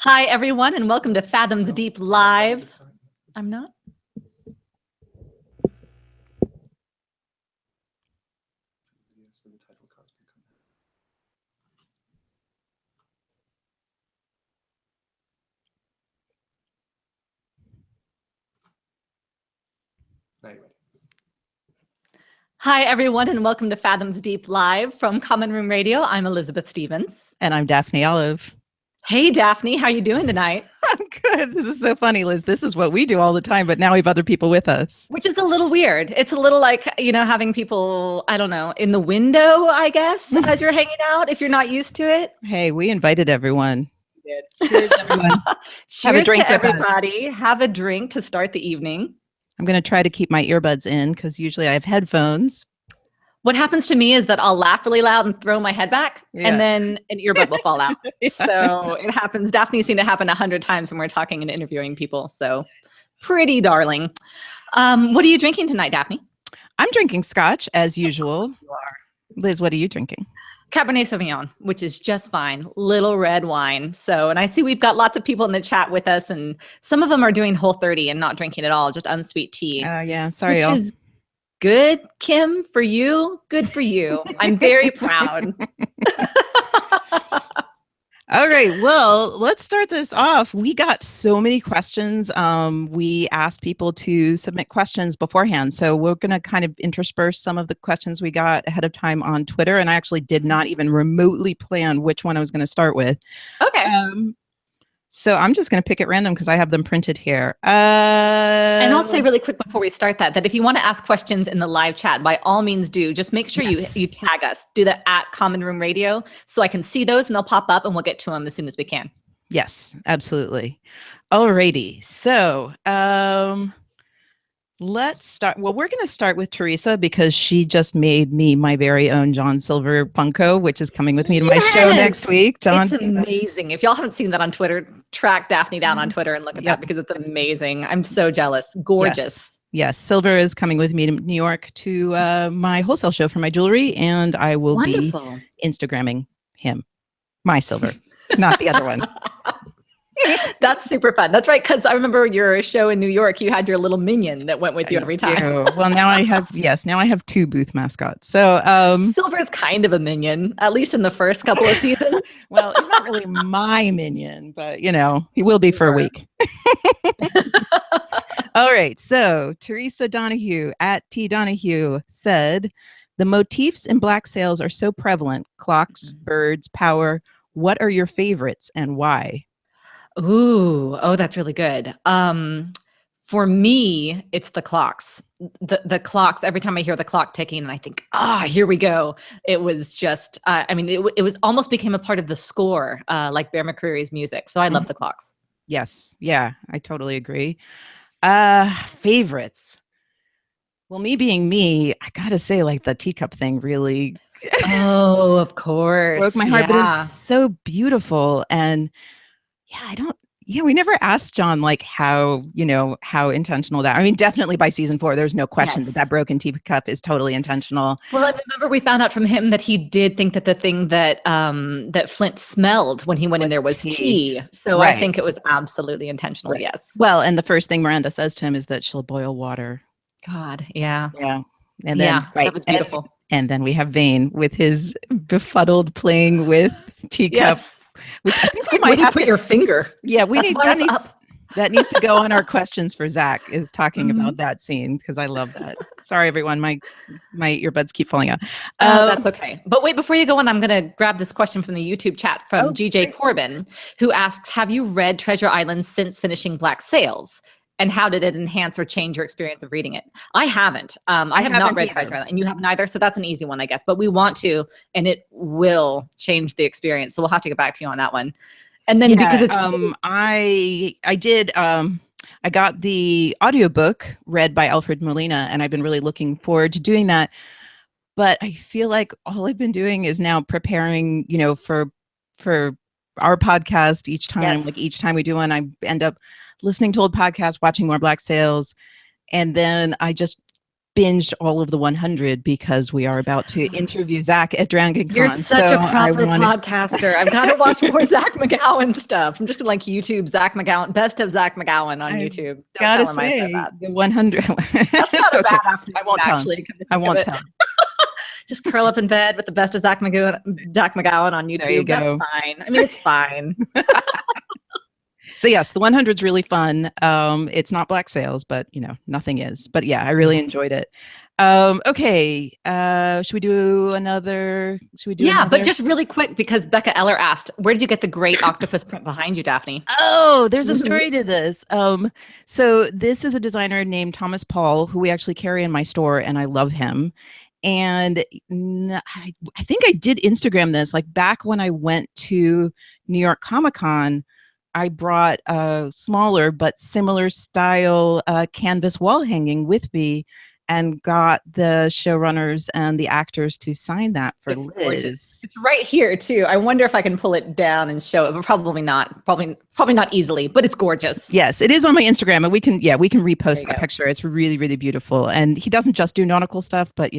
Hi, everyone, and welcome to Fathoms Deep Live. I'm not. Hi, everyone, and welcome to Fathoms Deep Live from Common Room Radio. I'm Elizabeth Stevens. And I'm Daphne Olive. Hey, Daphne, how are you doing tonight? I'm good. This is so funny, Liz. This is what we do all the time, but now we have other people with us. Which is a little weird. It's a little like, having people, I don't know, in the window, I guess, as you're hanging out, if you're not used to it. Hey, we invited everyone. Cheers, everyone. Cheers to everybody. Have a drink to start the evening. I'm going to try to keep my earbuds in because usually I have headphones. What happens to me is that I'll laugh really loud and throw my head back, and then an earbud will fall out. So it happens. Daphne's seen it happen 100 times when we're talking and interviewing people. So pretty darling. What are you drinking tonight, Daphne? I'm drinking scotch as usual. You are. Liz, what are you drinking? Cabernet Sauvignon, which is just fine. Little red wine. So, and I see we've got lots of people in the chat with us, and some of them are doing Whole30 and not drinking at all, just unsweet tea. Oh, yeah. Sorry. Which is good, Kim, for you. Good for you. I'm very proud. All right. Well, let's start this off. We got so many questions. We asked people to submit questions beforehand. So we're going to kind of intersperse some of the questions we got ahead of time on Twitter. And I actually did not even remotely plan which one I was going to start with. Okay. So I'm just going to pick at random because I have them printed here. And I'll say really quick before we start that if you want to ask questions in the live chat, by all means do. Just make sure you tag us. Do that at Common Room Radio so I can see those and they'll pop up and we'll get to them as soon as we can. Yes, absolutely. Alrighty. So let's start. Well, we're going to start with Teresa because she just made me my very own John Silver Funko, which is coming with me to my show next week. John, it's amazing. If y'all haven't seen that on Twitter, track Daphne down on Twitter and look at that because it's amazing. I'm so jealous. Gorgeous. Yes. Silver is coming with me to New York to my wholesale show for my jewelry, and I will be Instagramming him, my Silver, not the other one. That's super fun. That's right. Because I remember your show in New York, you had your little minion that went with you every time. Well, now I have two booth mascots. So Silver is kind of a minion, at least in the first couple of seasons. Well, he's not really my minion, but he will be for a week. All right. So Teresa Donahue at T Donahue said, the motifs in Black sails are so prevalent. Clocks, birds, power. What are your favorites and why? Oh, that's really good. For me, it's the clocks. The clocks, every time I hear the clock ticking and I think, here we go. It was just, it was almost became a part of the score, like Bear McCreary's music. So I love the clocks. Yes. Yeah, I totally agree. Favorites. Well, me being me, I gotta say, like the teacup thing really. Oh, of course. Broke my heart, but it was so beautiful. And we never asked John like how intentional that. I mean, definitely by season 4, there's no question that broken teacup is totally intentional. Well, I remember we found out from him that he did think that the thing that that Flint smelled when he went in there was tea. So right. I think it was absolutely intentional. Right. Yes. Well, and the first thing Miranda says to him is that she'll boil water. God, yeah. Yeah. And then that was beautiful. And then we have Vane with his befuddled playing with teacup. Yes. Which I think we might have put your finger. Yeah, that needs to go on our questions for Zach is talking about that scene because I love that. Sorry, everyone, my earbuds keep falling out. That's okay. But wait, before you go on, I'm going to grab this question from the YouTube chat from GJ Corbin, who asks, "Have you read Treasure Island since finishing Black Sails? And how did it enhance or change your experience of reading it?" I haven't. I have not read Treasure Island, and you have neither. So that's an easy one, I guess. But we want to, and it will change the experience. So we'll have to get back to you on that one. And then because it's I got the audiobook read by Alfred Molina, and I've been really looking forward to doing that. But I feel like all I've been doing is now preparing, for our podcast each time. Yes. Like each time we do one, I end up listening to old podcasts, watching more Black Sails, and then I just binged all of the 100 because we are about to interview Zach at DragonCon. You're such a proper podcaster. I've got to watch more Zach McGowan stuff. I'm just gonna YouTube Zach McGowan, best of Zach McGowan on YouTube. Don't gotta say the 100. That's not a bad afternoon. I won't tell him. I won't tell him. Just curl up in bed with the best of Zach McGowan on YouTube. There you go. That's fine. I mean, it's fine. So yes, the 100 is really fun. It's not Black Sails, but nothing is. But yeah, I really enjoyed it. Okay, should we do another? But just really quick, because Becca Eller asked, where did you get the great octopus print behind you, Daphne? Oh, there's a story to this. So this is a designer named Thomas Paul, who we actually carry in my store, and I love him. And I think I did Instagram this, like back when I went to New York Comic-Con. I brought a smaller but similar style canvas wall hanging with me, and got the showrunners and the actors to sign that for Liz. Gorgeous. It's right here too. I wonder if I can pull it down and show it, but probably not. Probably not easily, but it's gorgeous. Yes, it is on my Instagram, and we can repost that picture. It's really, really beautiful. And he doesn't just do nautical stuff, but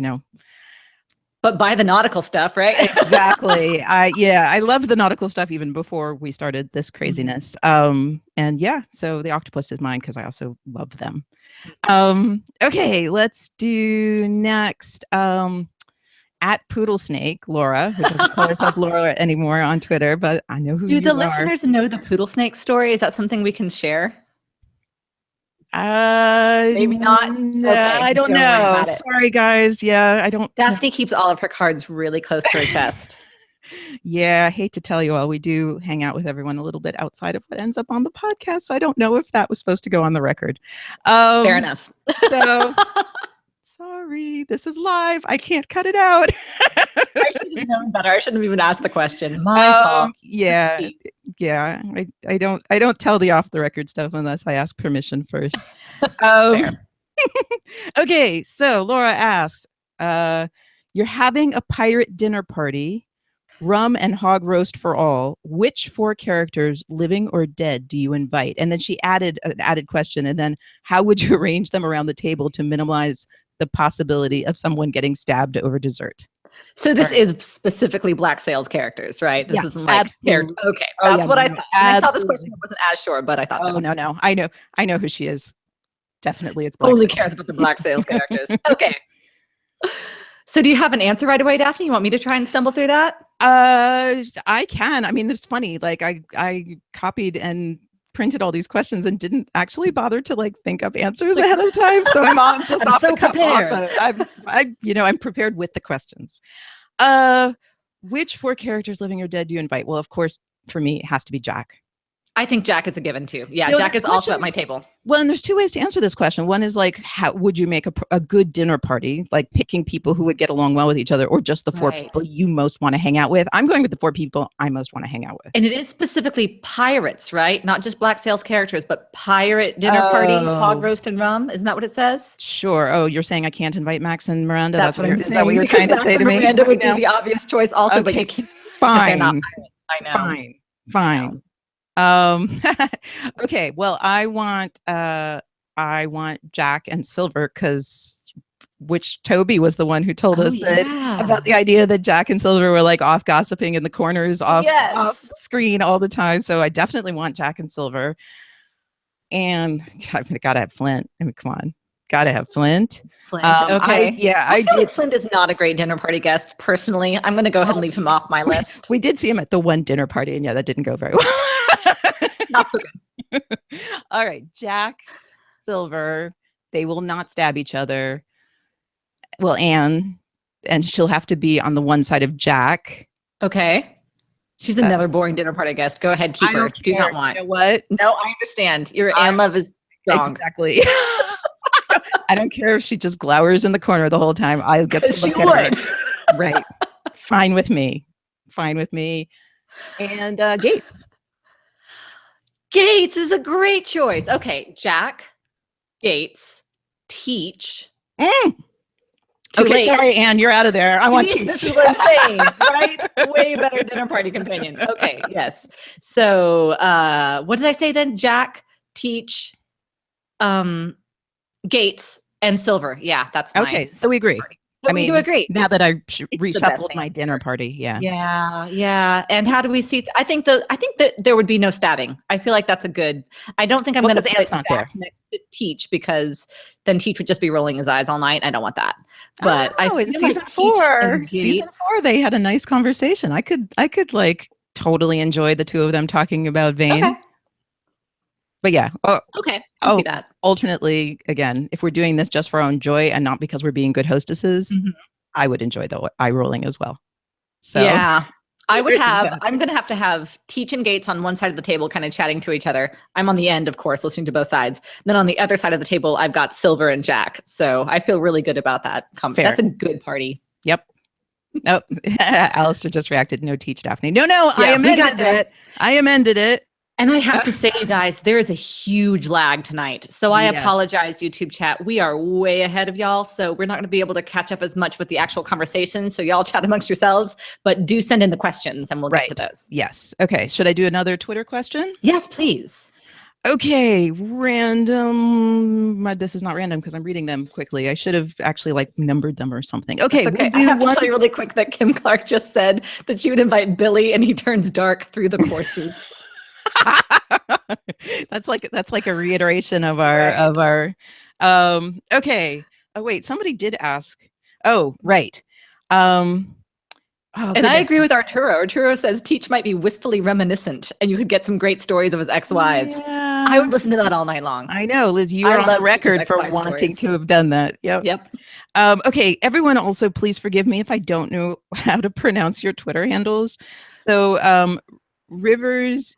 But buy the nautical stuff, right? Exactly. I loved the nautical stuff even before we started this craziness. So the octopus is mine because I also love them. Okay, let's do next. At Poodle Snake, Laura, who doesn't call herself Laura anymore on Twitter, but I know who you are. Do the listeners know the Poodle Snake story? Is that something we can share? Maybe not. No, okay, I don't know. Sorry, guys. Yeah, I don't. Daphne keeps all of her cards really close to her chest. Yeah, I hate to tell you all, we do hang out with everyone a little bit outside of what ends up on the podcast. So I don't know if that was supposed to go on the record. Fair enough. So sorry, this is live. I can't cut it out. I should have known better. I shouldn't have even asked the question. My fault. Yeah. I don't tell the off the record stuff unless I ask permission first. Okay, so Laura asks, you're having a pirate dinner party, rum and hog roast for all. Which 4 characters, living or dead, do you invite? And then she added an added question. And then how would you arrange them around the table to minimize the possibility of someone getting stabbed over dessert? So this is specifically Black Sails characters, right? This isn't like absolutely. Okay, that's what I thought. I saw this question, I wasn't as sure, but I thought. Oh, no, I know who she is. Definitely, it's Black only Sails. Cares about the Black Sails characters. Okay. So do you have an answer right away, Daphne? You want me to try and stumble through that? I can. I mean, it's funny. Like I copied and printed all these questions and didn't actually bother to think up answers ahead of time. So I'm just off the cuff. I'm prepared with the questions. Which 4 characters, living or dead, do you invite? Well, of course, for me, it has to be Jack. I think Jack is a given too. Yeah, so Jack is also at my table. Well, and there's 2 ways to answer this question. One is how would you make a good dinner party, like picking people who would get along well with each other, or just the 4 people you most want to hang out with? I'm going with the 4 people I most want to hang out with. And it is specifically pirates, right? Not just Black Sails characters, but pirate dinner party, hog roast and rum. Isn't that what it says? Sure. Oh, you're saying I can't invite Max and Miranda? That's what I'm saying. Is that what you're trying to say to me? Miranda would be the obvious choice also, okay, but you can't. Fine. I know. Fine. Okay, well, I want Jack and Silver, because Toby was the one who told us about the idea that Jack and Silver were off gossiping in the corners off screen all the time. So I definitely want Jack and Silver. And I've got to have Flint. I mean, come on. Got to have Flint. Okay. I feel like Flint is not a great dinner party guest, personally. I'm going to go ahead and leave him off my list. We did see him at the one dinner party, and that didn't go very well. Not so good. All right, Jack, Silver, they will not stab each other. Well, Anne, and she'll have to be on the one side of Jack. Okay. She's another boring dinner party guest. Go ahead, keep her. Do not want. You know what? No, I understand. Your Anne love is strong. Exactly. I don't care if she just glowers in the corner the whole time. I'll get to look at her. Right. Fine with me. And Gates. Gates is a great choice. Okay, Jack, Gates, Teach. Okay, sorry, Anne, you're out of there. I want Teach. This is what I'm saying, right? Way better dinner party companion. Okay, yes. So what did I say then? Jack, Teach, Gates, And Silver. Yeah, that's my Okay, so we agree. party. So I we do mean, agree. now that I It's the best reshuffled my answer. dinner party, yeah. Yeah. And how do we see? I think that there would be no stabbing. I feel like that's a good. I don't think I'm going to put Ant's not there next to Teach, because then Teach would just be rolling his eyes all night. I don't want that. But I feel in like season Teach 4, and season Gates, 4, they had a nice conversation. I could like totally enjoy the two of them talking about Vane. Okay. But yeah. Okay. I'll see that. Alternately, again, if we're doing this just for our own joy and not because we're being good hostesses, I would enjoy the eye rolling as well. So yeah, I'm going to have Teach and Gates on one side of the table, kind of chatting to each other. I'm on the end, of course, listening to both sides. Then on the other side of the table, I've got Silver and Jack. So I feel really good about that. That's a good party. Yep. Oh, Alistair just reacted. No, Teach, Daphne. No, yeah, I amended it. I amended it. And I have to say, you guys, there is a huge lag tonight. So I apologize, YouTube chat. We are way ahead of y'all. So we're not going to be able to catch up as much with the actual conversation. So y'all chat amongst yourselves, but do send in the questions and we'll get to those. Yes. Okay. Should I do another Twitter question? Yes, please. Okay. Random. This is not random because I'm reading them quickly. I should have actually like numbered them or something. Okay. Okay. I have to tell you really quick that Kim Clark just said that she would invite Billy and he turns dark through the courses. That's like a reiteration of our okay. Oh wait, somebody did ask. Oh, right. And I agree with Arturo. Arturo says Teach might be wistfully reminiscent and you could get some great stories of his ex-wives. Yeah. I would listen to that all night long. I know, Liz, you are on the record for wanting to have done that. Yep. Okay, everyone also please forgive me if I don't know how to pronounce your Twitter handles. So Rivers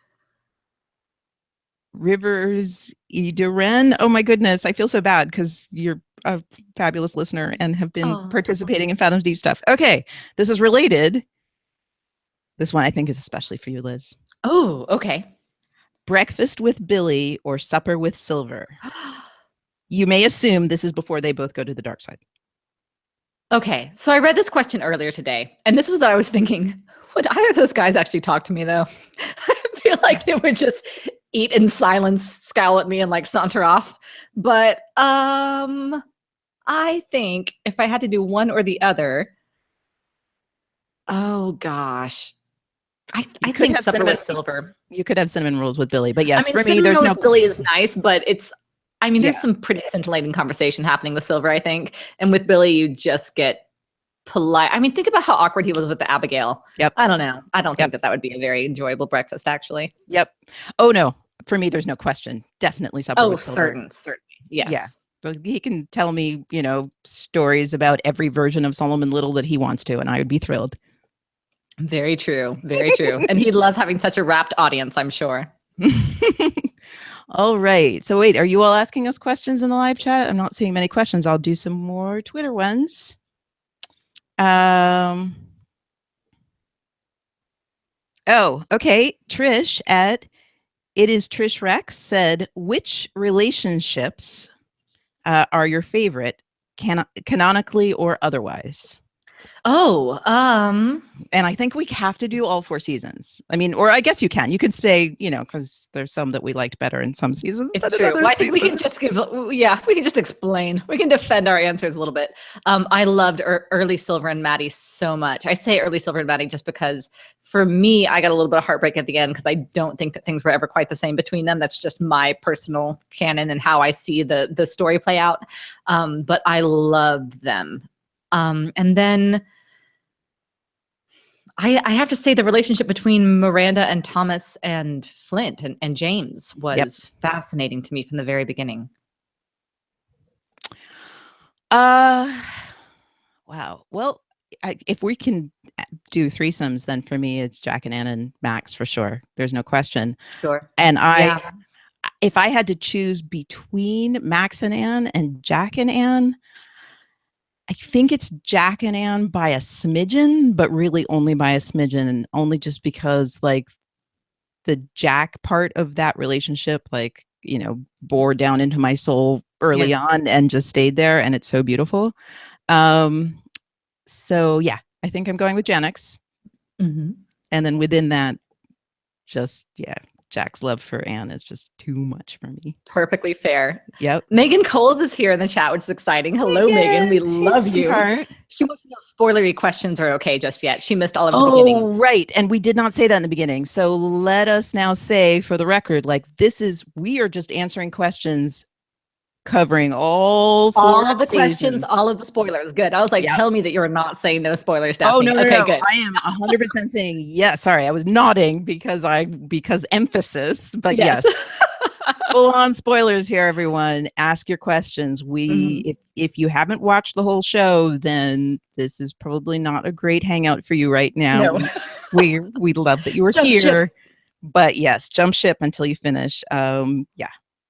Ideren. Oh my goodness, I feel so bad because you're a fabulous listener and have been participating in Fathoms Deep stuff. Okay, this is related. This one I think is especially for you, Liz. Oh, okay. Breakfast with Billy or supper with Silver? You may assume this is before they both go to the dark side. Okay, so I read this question earlier today, and this was what I was thinking. Would either of those guys actually talk to me, though? I feel like they would just eat in silence, scowl at me, and like saunter off. But I think if I had to do one or the other, oh gosh, I think supper with Silver. You could have cinnamon rolls with Billy, but yes, for me, there's no. Billy is nice, but there's some pretty scintillating conversation happening with Silver, I think, and with Billy, you just get polite. I mean, think about how awkward he was with the Abigail. Yep. I don't know. I don't think that would be a very enjoyable breakfast, actually. Yep. Oh no, for me, there's no question. Definitely supper with Silver. Certainly. Yes. Yeah. But he can tell me, stories about every version of Solomon Little that he wants to, and I would be thrilled. Very true. Very true. And he'd love having such a rapt audience, I'm sure. All right. So wait, are you all asking us questions in the live chat? I'm not seeing many questions. I'll do some more Twitter ones. Oh, okay. Trish at It Is Trish Rex said, which relationships are your favorite, canonically or otherwise? Oh, and I think we have to do all 4 seasons. I mean, or I guess you can stay, because there's some that we liked better in some seasons. It's true. Well, I think we can just we can just explain. We can defend our answers a little bit. I loved early Silver and Maddie so much. I say early Silver and Maddie just because for me, I got a little bit of heartbreak at the end because I don't think that things were ever quite the same between them. That's just my personal canon and how I see the story play out. But I loved them. And then I have to say the relationship between Miranda and Thomas and Flint and James was fascinating to me from the very beginning. Wow. Well, if we can do threesomes, then for me, it's Jack and Ann and Max for sure. There's no question. Sure. And if I had to choose between Max and Ann and Jack and Ann, I think it's Jack and Ann by a smidgen, but really only by a smidgen, and only just because like the Jack part of that relationship, bore down into my soul early on and just stayed there. And it's so beautiful. So yeah, I think I'm going with Janix. Mm-hmm. And then within that, Jack's love for Anne is just too much for me. Perfectly fair. Yep. Megan Coles is here in the chat, which is exciting. Hello, Megan. We love you. She wants to know if spoilery questions are okay just yet. She missed all of the beginning. Oh, right. And we did not say that in the beginning. So let us now say for the record, like we are just answering questions covering all of the seasons. questions, all of the spoilers. Good. I was like, tell me that you're not saying no spoilers, Daphne. Oh, no, okay, no. good. I am 100% saying yes. Sorry, I was nodding because emphasis, but yes. Full on spoilers here, everyone. Ask your questions. If you haven't watched the whole show, then this is probably not a great hangout for you right now. No. we love that you were here. Ship. But yes, jump ship until you finish.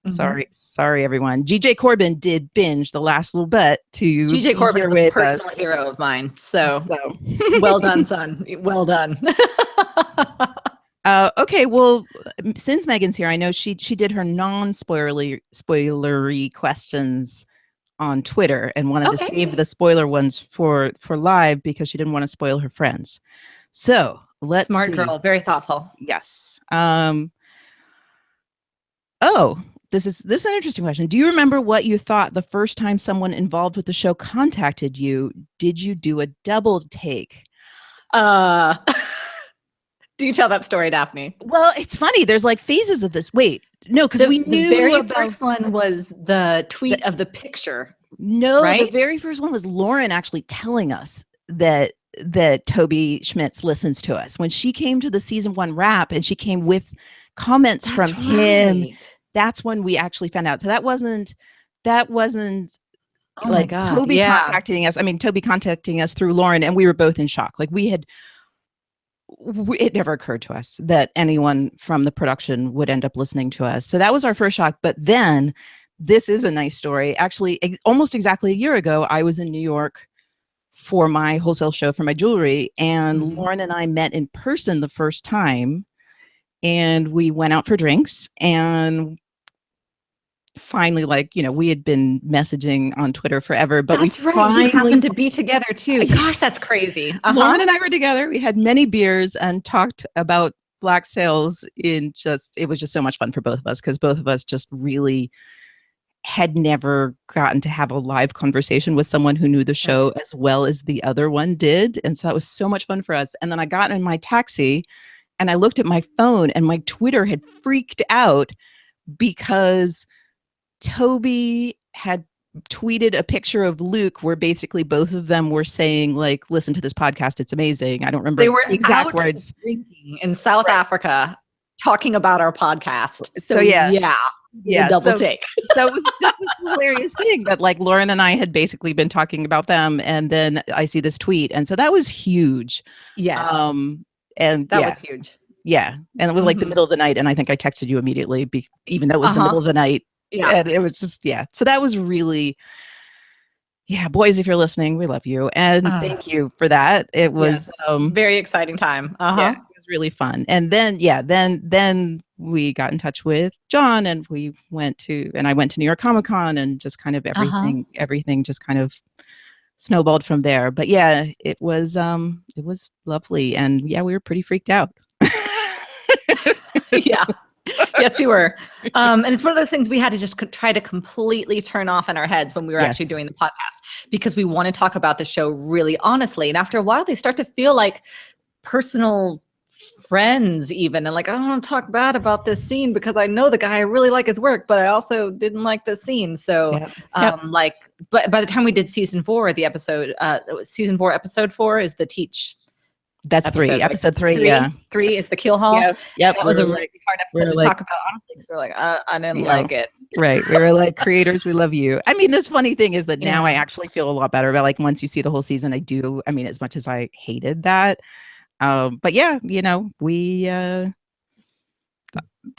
Sorry, everyone. GJ Corbin did binge the last little bit to GJ Corbin is a personal hero of mine. So. Well done, son. Well done. Okay, well, since Megan's here, I know she did her non-spoilery questions on Twitter and wanted to save the spoiler ones for live because she didn't want to spoil her friends. So let's Smart see. Girl, very thoughtful. Yes. This is an interesting question. Do you remember what you thought the first time someone involved with the show contacted you? Did you do a double take? Do you tell that story, Daphne? Well, it's funny. There's like phases of this. Wait, no, because we knew the very first one was the tweet of the picture. No, right? The very first one was Lauren actually telling us that Toby Schmitz listens to us. When she came to the season 1 wrap and she came with comments from him, that's when we actually found out. So that wasn't like Toby contacting us. I mean, Toby contacting us through Lauren, and we were both in shock. Like it never occurred to us that anyone from the production would end up listening to us. So that was our first shock. But then this is a nice story. Actually, almost exactly a year ago, I was in New York for my wholesale show for my jewelry, and Lauren and I met in person the first time, and we went out for drinks, and finally, we had been messaging on Twitter forever, but we finally happened to be together too. Gosh, that's crazy. Lauren and I were together. We had many beers and talked about Black Sails. It was just so much fun for both of us, because both of us just really had never gotten to have a live conversation with someone who knew the show as well as the other one did. And so that was so much fun for us. And then I got in my taxi and I looked at my phone, and my Twitter had freaked out because Toby had tweeted a picture of Luke where basically both of them were saying, like, listen to this podcast, it's amazing. I don't remember the exact words. Drinking in South Africa, talking about our podcast. So double take. So it was just this hilarious thing that, like, Lauren and I had basically been talking about them, and then I see this tweet, and so that was huge. Yes. And that was huge. Yeah, and it was like the middle of the night, and I think I texted you immediately, even though it was the middle of the night. Yeah. And it was just, so that was really, boys, if you're listening, we love you. And thank you for that. It was very exciting time. Yeah, it was really fun. And then, then we got in touch with John, and I went to New York Comic Con, and just kind of everything just kind of snowballed from there. But yeah, it was lovely. And we were pretty freaked out. Yeah. Yes, we were. And it's one of those things we had to just try to completely turn off in our heads when we were actually doing the podcast, because we want to talk about the show really honestly. And after a while, they start to feel like personal friends even. And like, I don't want to talk bad about this scene because I know the guy, I really like his work, but I also didn't like this scene. So but by the time we did season 4, the episode, season 4, episode 4 is the Teach. That's episode 3. 3 is the Keel Hall. Yep. That was a really hard episode to talk about, honestly, because we're like, I didn't like it. Right. We were like, creators, we love you. I mean, the funny thing is that now I actually feel a lot better about, like, once you see the whole season, I mean, as much as I hated that. But yeah, we, to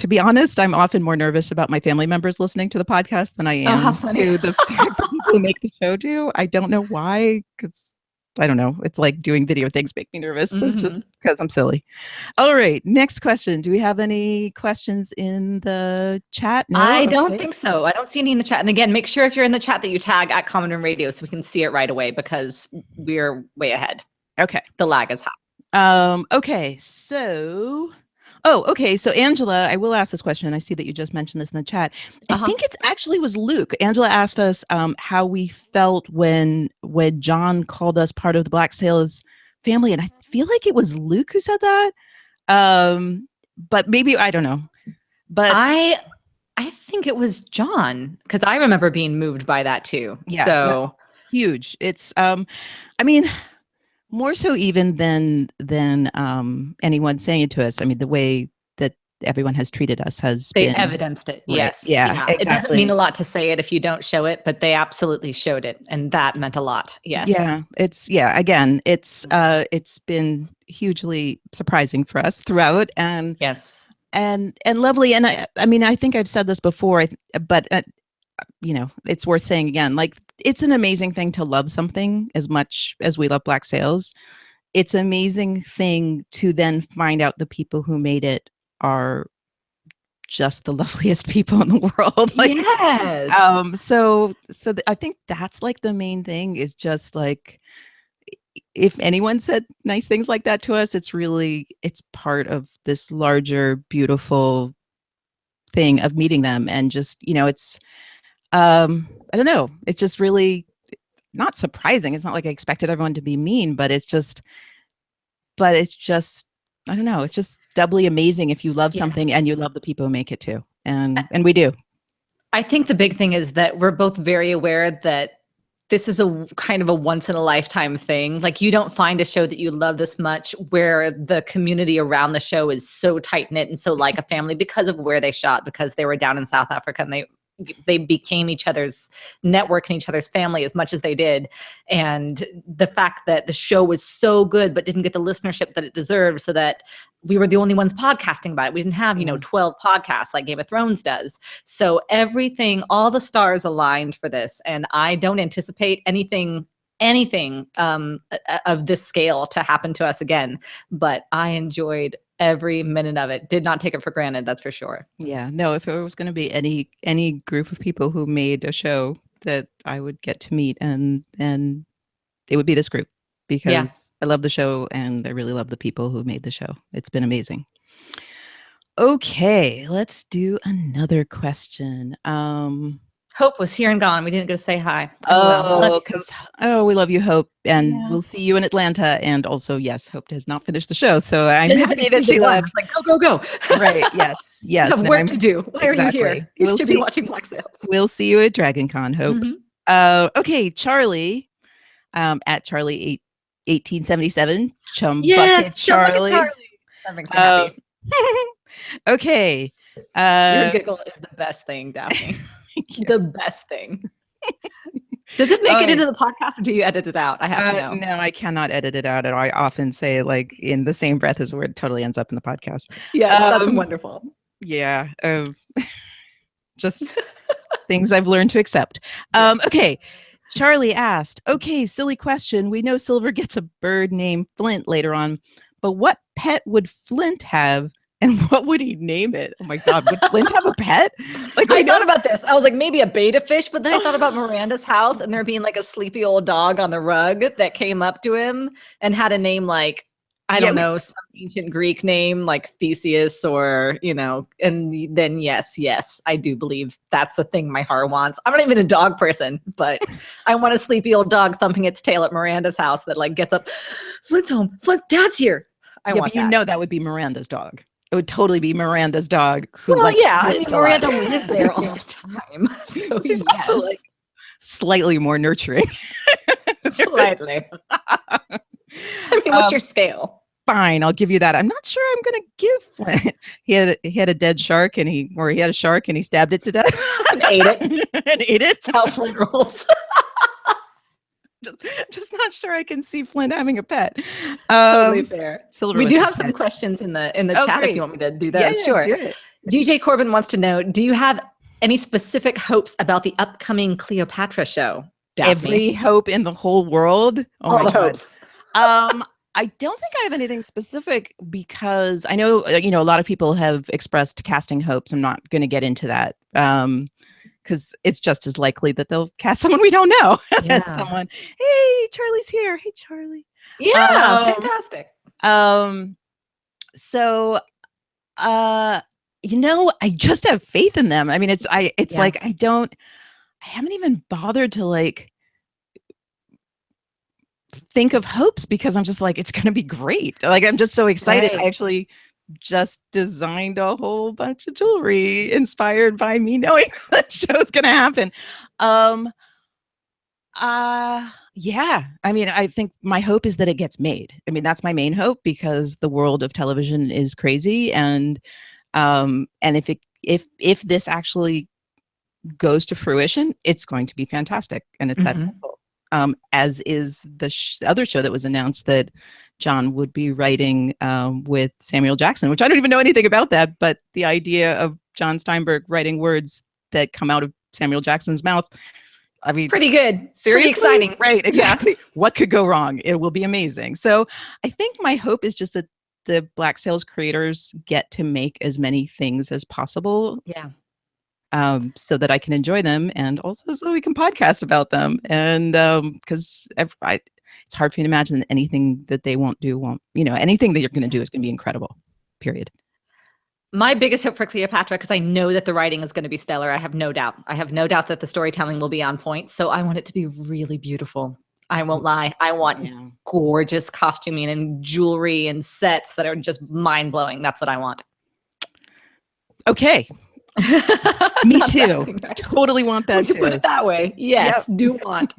be honest, I'm often more nervous about my family members listening to the podcast than I am to the fact that people who make the show do. I don't know why, because I don't know. It's like doing video things make me nervous. It's just because I'm silly. All right. Next question. Do we have any questions in the chat? No? I don't think so. I don't see any in the chat. And again, make sure if you're in the chat that you tag at Common Room Radio so we can see it right away, because we're way ahead. Okay. The lag is high. Okay. So, Oh, okay. So Angela, I will ask this question. I see that you just mentioned this in the chat. I think it's actually was Luke. Angela asked us how we felt when John called us part of the Black Sails family, and I feel like it was Luke who said that. But maybe I don't know. But I think it was John, because I remember being moved by that too. Yeah, So huge. It's I mean, more so even than anyone saying it to us. I mean, the way that everyone has treated us has they been evidenced it. right. Yes. Yeah, exactly. It doesn't mean a lot to say it if you don't show it, but they absolutely showed it. And that meant a lot. Yes. Yeah. Again, it's been hugely surprising for us throughout, and yes. And lovely. And I mean, I think I've said this before, but it's worth saying again. Like, it's an amazing thing to love something as much as we love Black Sails. It's an amazing thing to then find out the people who made it are just the loveliest people in the world. Like, yes. So I think that's like the main thing, is just like, if anyone said nice things like that to us, it's part of this larger, beautiful thing of meeting them. And just, it's, I don't know, it's just really not surprising. It's not like I expected everyone to be mean, but it's just, I don't know, it's just doubly amazing if you love something and you love the people who make it too. And we do. I think the big thing is that we're both very aware that this is a kind of a once in a lifetime thing. Like, you don't find a show that you love this much where the community around the show is so tight knit and so like a family, because of where they shot, because they were down in South Africa and they became each other's network and each other's family as much as they did. And the fact that the show was so good but didn't get the listenership that it deserved, so that we were the only ones podcasting about it. We didn't have, 12 podcasts like Game of Thrones does. So everything, all the stars aligned for this. And I don't anticipate anything of this scale to happen to us again. But I enjoyed every minute of it. Did not take it for granted, that's for sure. Yeah, no, if it was going to be any group of people who made a show that I would get to meet, and it would be this group, because I love the show and I really love the people who made the show. It's been amazing. Okay, let's do another question. Hope was here and gone. We didn't get to say hi. We love you, Hope, and we'll see you in Atlanta. And also, yes, Hope has not finished the show, so I'm happy that she left. Like, go. Right? Yes. You have work to do. Why are you here? You should be watching Black Sails. We'll see you at DragonCon, Hope. Mm-hmm. Okay, Charlie, at Charlie 1877. Yes, Charlie. That makes me happy. Okay. Your giggle is the best thing, Daphne. The best thing. Does it make it into the podcast, or do you edit it out? I have to know. No, I cannot edit it out. And I often say, like, in the same breath as where it totally ends up in the podcast. Yeah, that's wonderful. Yeah. Just things I've learned to accept. Okay. Charlie asked, okay, silly question. We know Silver gets a bird named Flint later on, but what pet would Flint have? And what would he name it? Oh my God, would Flint have a pet? Like, I thought about this. I was like, maybe a beta fish, but then I thought about Miranda's house and there being like a sleepy old dog on the rug that came up to him and had a name like, I don't know, some ancient Greek name like Theseus, or, and then yes, I do believe that's the thing my heart wants. I'm not even a dog person, but I want a sleepy old dog thumping its tail at Miranda's house that like gets up, Flint's home, Flint, Dad's here. I want that. That would be Miranda's dog. It would totally be Miranda's dog. Miranda lives there all the time. So she's also like slightly more nurturing. Slightly. I mean, what's your scale? Fine, I'll give you that. I'm not sure I'm going to give Flint. He had a dead shark, and he had a shark, and he stabbed it to death and ate it. That's how Flint rolls. Just not sure I can see Flint having a pet. Totally fair. Silver, we do have some questions in the chat if you want me to do those. Sure. DJ Corbin wants to know, do you have any specific hopes about the upcoming Cleopatra show, Daphne? Every hope in the whole world. All the hopes. I don't think I have anything specific, because I know, a lot of people have expressed casting hopes. I'm not going to get into that. Because it's just as likely that they'll cast someone we don't know as someone. Hey, Charlie's here. Hey, Charlie. Yeah, fantastic. So You know, I just have faith in them. I mean, it's like I haven't even bothered to like think of hopes because I'm just like, it's going to be great. Like, I'm just so excited. Right. I actually just designed a whole bunch of jewelry inspired by me knowing that show's going to happen. Yeah. I mean, I think my hope is that it gets made. I mean, that's my main hope because the world of television is crazy. And if this actually goes to fruition, it's going to be fantastic. And it's that simple. As is the other show that was announced that John would be writing with Samuel Jackson, which I don't even know anything about that, but the idea of John Steinberg writing words that come out of Samuel Jackson's mouth, I mean, pretty good. Seriously? Pretty exciting. Right, exactly. What could go wrong? It will be amazing. So I think my hope is just that the Black Sails creators get to make as many things as possible. Yeah. So that I can enjoy them and also so we can podcast about them. And because it's hard for me to imagine that anything that they won't, anything that you're going to do is going to be incredible, period. My biggest hope for Cleopatra, because I know that the writing is going to be stellar. I have no doubt. I have no doubt that the storytelling will be on point. So I want it to be really beautiful. I won't lie. I want gorgeous costuming and jewelry and sets that are just mind-blowing. That's what I want. Okay. Me too. Totally want that too. Put it that way. Yes, do want.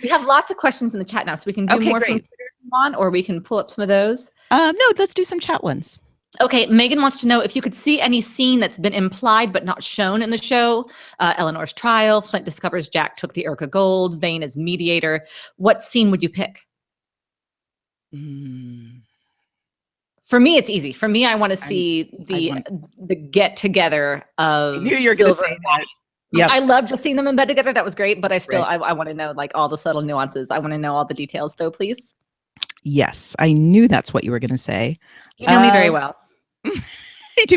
We have lots of questions in the chat now, so we can do more from Twitter if you want, or we can pull up some of those. No, let's do some chat ones. Okay, Megan wants to know if you could see any scene that's been implied but not shown in the show. Eleanor's trial, Flint discovers Jack took the Urca gold, Vane as mediator. What scene would you pick? For me, it's easy. For me, I want to see the get together of. I knew you were going to say that. Yeah, I love just seeing them in bed together. That was great, but I still I want to know like all the subtle nuances. I want to know all the details, though, please. Yes, I knew that's what you were going to say. You know me very well.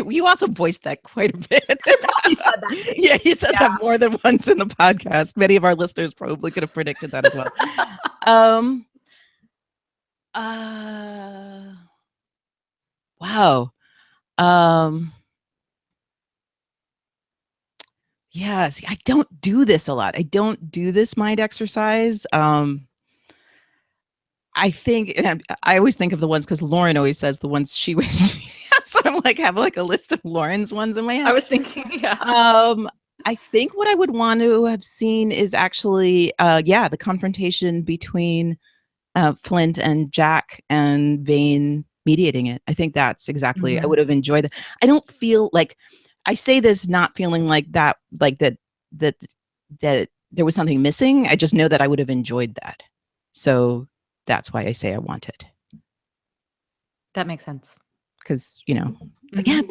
You also voiced that quite a bit. I probably said that. Yeah, you said that more than once in the podcast. Many of our listeners probably could have predicted that as well. Wow. Yeah, see, I don't do this a lot. I don't do this mind exercise. I think, and I always think of the ones because Lauren always says the ones she wishes. So I'm like, have like a list of Lauren's ones in my head. I was thinking, I think what I would want to have seen is actually, the confrontation between Flint and Jack and Vane mediating it. I think that's exactly, I would have enjoyed that. I don't feel like, I say this not feeling like that, like that there was something missing. I just know that I would have enjoyed that. So that's why I say I want it. That makes sense. Because, again,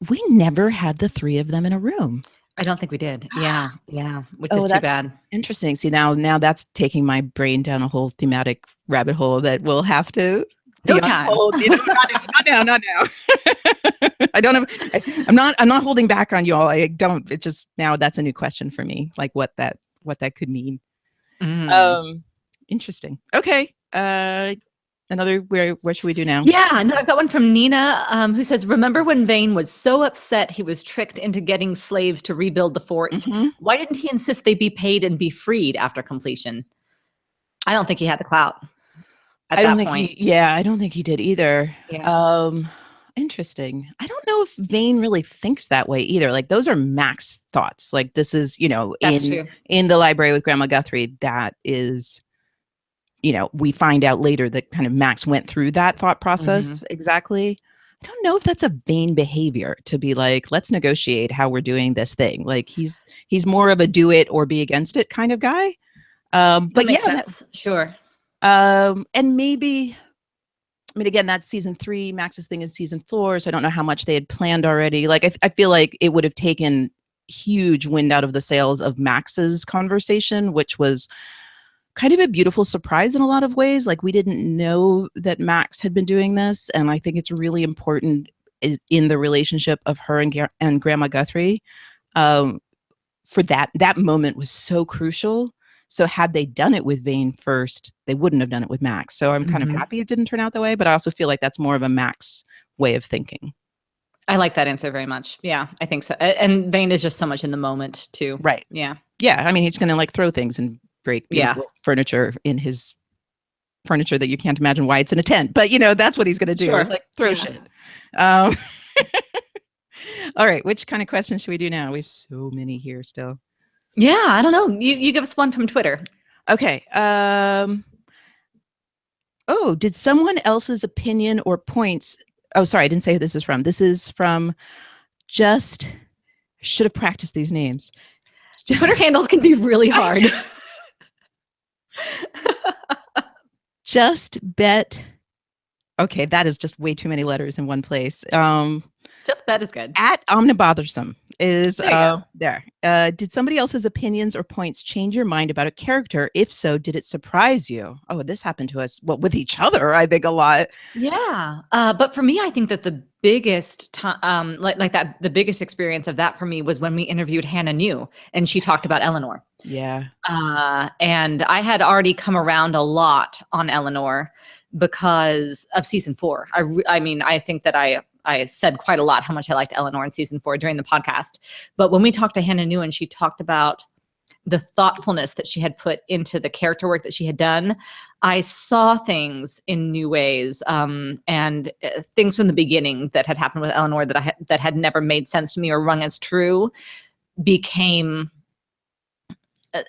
we never had the three of them in a room. I don't think we did. Yeah. Which is too bad. Interesting. See, now that's taking my brain down a whole thematic rabbit hole that we'll have to. No time. Not now. I don't have. I'm not holding back on you all. I don't. It just now that's a new question for me. Like what that could mean. Interesting. Okay. Another, where should we do now? Yeah, no, I've got one from Nina who says, remember when Vane was so upset he was tricked into getting slaves to rebuild the fort? Why didn't he insist they be paid and be freed after completion? I don't think he had the clout at that point. I don't think he did either. Yeah. Interesting. I don't know if Vane really thinks that way either. Like those are Mac's thoughts. Like this is, in the library with Grandma Guthrie, that is, we find out later that kind of Max went through that thought process exactly. I don't know if that's a Vane behavior to be like, let's negotiate how we're doing this thing. Like he's more of a do it or be against it kind of guy. But yeah, sure. And maybe, I mean, again, that's season 3. Max's thing is season 4. So I don't know how much they had planned already. Like I feel like it would have taken huge wind out of the sails of Max's conversation, which was kind of a beautiful surprise in a lot of ways. Like we didn't know that Max had been doing this. And I think it's really important in the relationship of her and Grandma Guthrie. For that moment was so crucial So had they done it with Vane first, they wouldn't have done it with Max. So I'm kind of happy it didn't turn out that way, but I also feel like that's more of a Max way of thinking. I like that answer very much. Yeah, I think so. And Vane is just so much in the moment too. Right. Yeah. Yeah. I mean, he's going to like throw things and break beautiful furniture in his furniture that you can't imagine why it's in a tent, but you know, that's what he's going to do. Sure. Is like throw shit. All right. Which kind of question should we do now? We have so many here still. Yeah. I don't know. You give us one from Twitter. Okay. Oh, did someone else's opinion or points? Oh, sorry. I didn't say who this is from. This is from should have practiced these names. Twitter handles can be really hard. Just bet. Okay, that is just way too many letters in one place. Just bet is good. At Omnibothersome is there. Did somebody else's opinions or points change your mind about a character? If so, did it surprise you? Oh, this happened to us. Well, with each other, I think a lot. Yeah, but for me, I think that the biggest time, the biggest experience of that for me was when we interviewed Hannah New, and she talked about Eleanor. Yeah. And I had already come around a lot on Eleanor because of season 4. I mean, I think that I said quite a lot how much I liked Eleanor in season 4 during the podcast. But when we talked to Hannah New and she talked about the thoughtfulness that she had put into the character work that she had done, I saw things in new ways, and things from the beginning that had happened with Eleanor that had never made sense to me or rung as true became,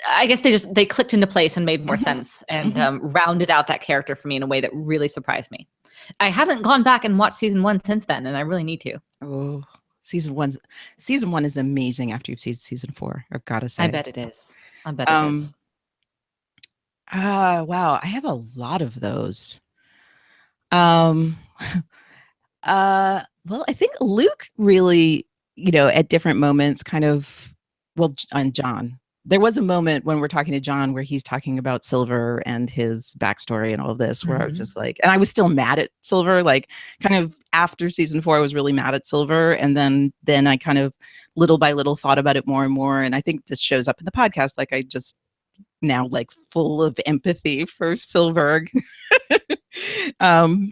I guess they clicked into place and made more sense and rounded out that character for me in a way that really surprised me. I haven't gone back and watched season 1 since then, and I really need to. Oh, season one is amazing after you've seen season 4. I've got to say. I bet it is. It is. Wow, I have a lot of those. Well, I think Luke really, at different moments and John. There was a moment when we're talking to John where he's talking about Silver and his backstory and all of this, where I was just like, and I was still mad at Silver, like kind of after season 4, I was really mad at Silver. And then I kind of little by little thought about it more and more. And I think this shows up in the podcast. Like I just now like full of empathy for Silver.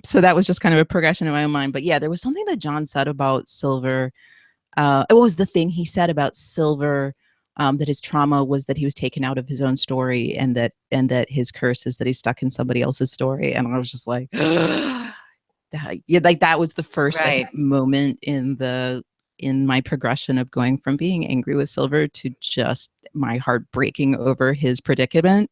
So that was just kind of a progression in my own mind. But yeah, there was something that John said about Silver. It was the thing he said about Silver, that his trauma was that he was taken out of his own story, and that his curse is that he's stuck in somebody else's story. And I was just like, that was the first moment in my progression of going from being angry with Silver to just my heart breaking over his predicament.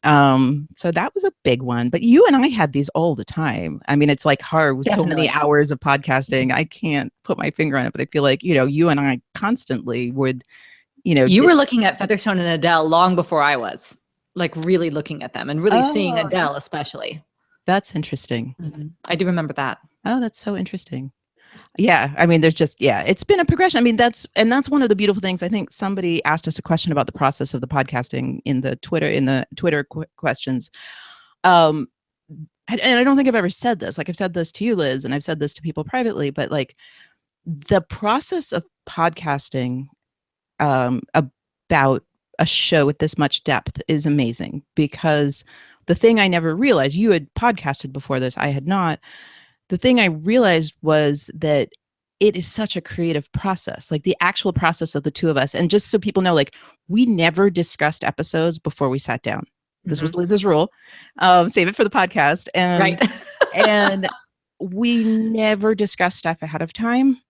So that was a big one. But you and I had these all the time. I mean, it's like hard with so many hours of podcasting. I can't put my finger on it, but I feel like, you and I constantly would, you were looking at Featherstone and Adele long before I was, like really looking at them and really seeing Adele especially. That's interesting. I do remember that. Oh, that's so interesting. Yeah. I mean, there's just, it's been a progression. I mean, that's one of the beautiful things. I think somebody asked us a question about the process of the podcasting in the Twitter questions. And I don't think I've ever said this. Like I've said this to you, Liz, and I've said this to people privately, but like the process of podcasting about a show with this much depth is amazing, because the thing I never realized, you had podcasted before this, I had not. The thing I realized was that it is such a creative process, like the actual process of the two of us. And just so people know, like we never discussed episodes before we sat down. This was Liz's rule. Save it for the podcast. And, and we never discussed stuff ahead of time.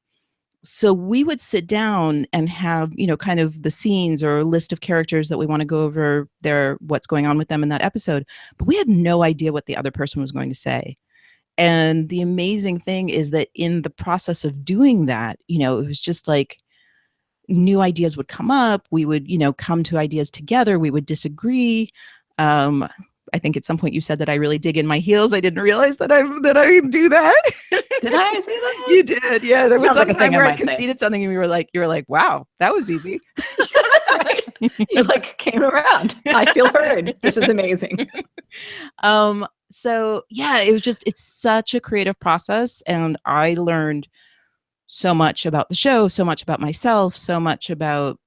So we would sit down and have, kind of the scenes or a list of characters that we want to go over what's going on with them in that episode. But we had no idea what the other person was going to say. And the amazing thing is that in the process of doing that, it was just like new ideas would come up. We would, come to ideas together. We would disagree. I think at some point you said that I really dig in my heels. I didn't realize that I do that. Did I say that? You did. Yeah. There was some time where I conceded something and you were like, wow, that was easy. Right. You like came around. I feel heard. This is amazing. So yeah, it's such a creative process. And I learned so much about the show, so much about myself, so much about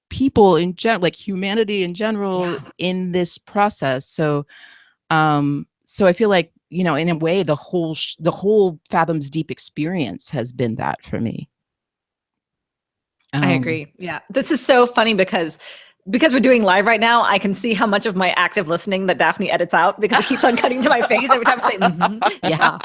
people in general, like humanity in general, in this process. So I feel like, you know, in a way, the whole Fathoms Deep experience has been that for me. I agree. Yeah. This is so funny because we're doing live right now, I can see how much of my active listening that Daphne edits out because it keeps on cutting to my face every time I say, yeah,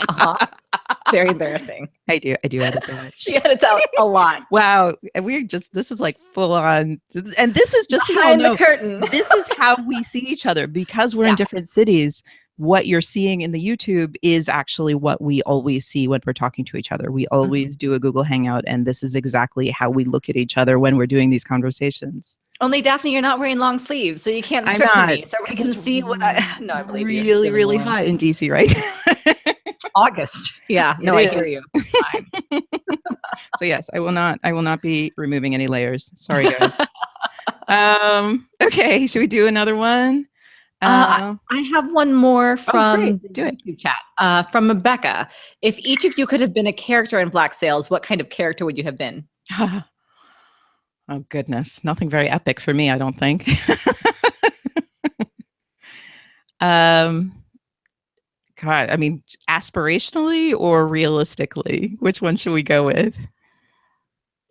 very embarrassing. I do edit that. She edits out a lot. Wow. This is like full on. And this is just, behind the curtain. This is how we see each other because we're in different cities. What you're seeing in the YouTube is actually what we always see when we're talking to each other. We always do a Google Hangout, and this is exactly how we look at each other when we're doing these conversations. Only, Daphne, you're not wearing long sleeves, so you can't strip from me. So we can see what I... No, I believe you. Really, really hot in DC, right? August. Yeah. No, I hear you. So yes, I will not be removing any layers. Sorry, guys. Okay, should we do another one? I have one more from the YouTube chat from Rebecca. If each of you could have been a character in Black Sails, what kind of character would you have been? Oh goodness, nothing very epic for me, I don't think. God, I mean, aspirationally or realistically, which one should we go with?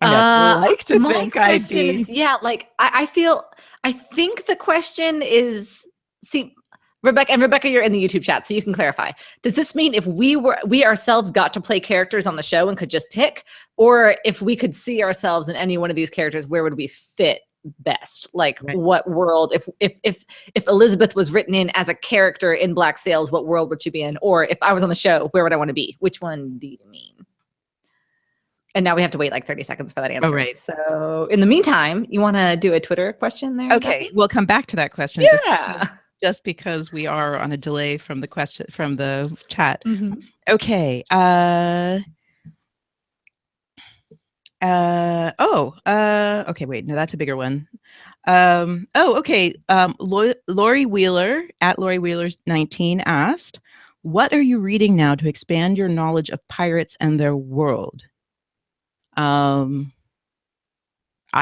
I like to think I'd be. Yeah, like I think the question is, see, Rebecca, you're in the YouTube chat, so you can clarify. Does this mean if we ourselves got to play characters on the show and could just pick, or if we could see ourselves in any one of these characters, where would we fit best? Like what world, if Elizabeth was written in as a character in Black Sails, what world would she be in? Or if I was on the show, where would I want to be? Which one do you mean? And now we have to wait like 30 seconds for that answer. Oh, right. So in the meantime, you want to do a Twitter question there? Okay, we'll come back to that question. Yeah. Just because we are on a delay from the question from the chat. Mm-hmm. Okay. Okay, wait, no, that's a bigger one. Okay. Lori Wheeler at Lori Wheeler's 19 asked, what are you reading now to expand your knowledge of pirates and their world?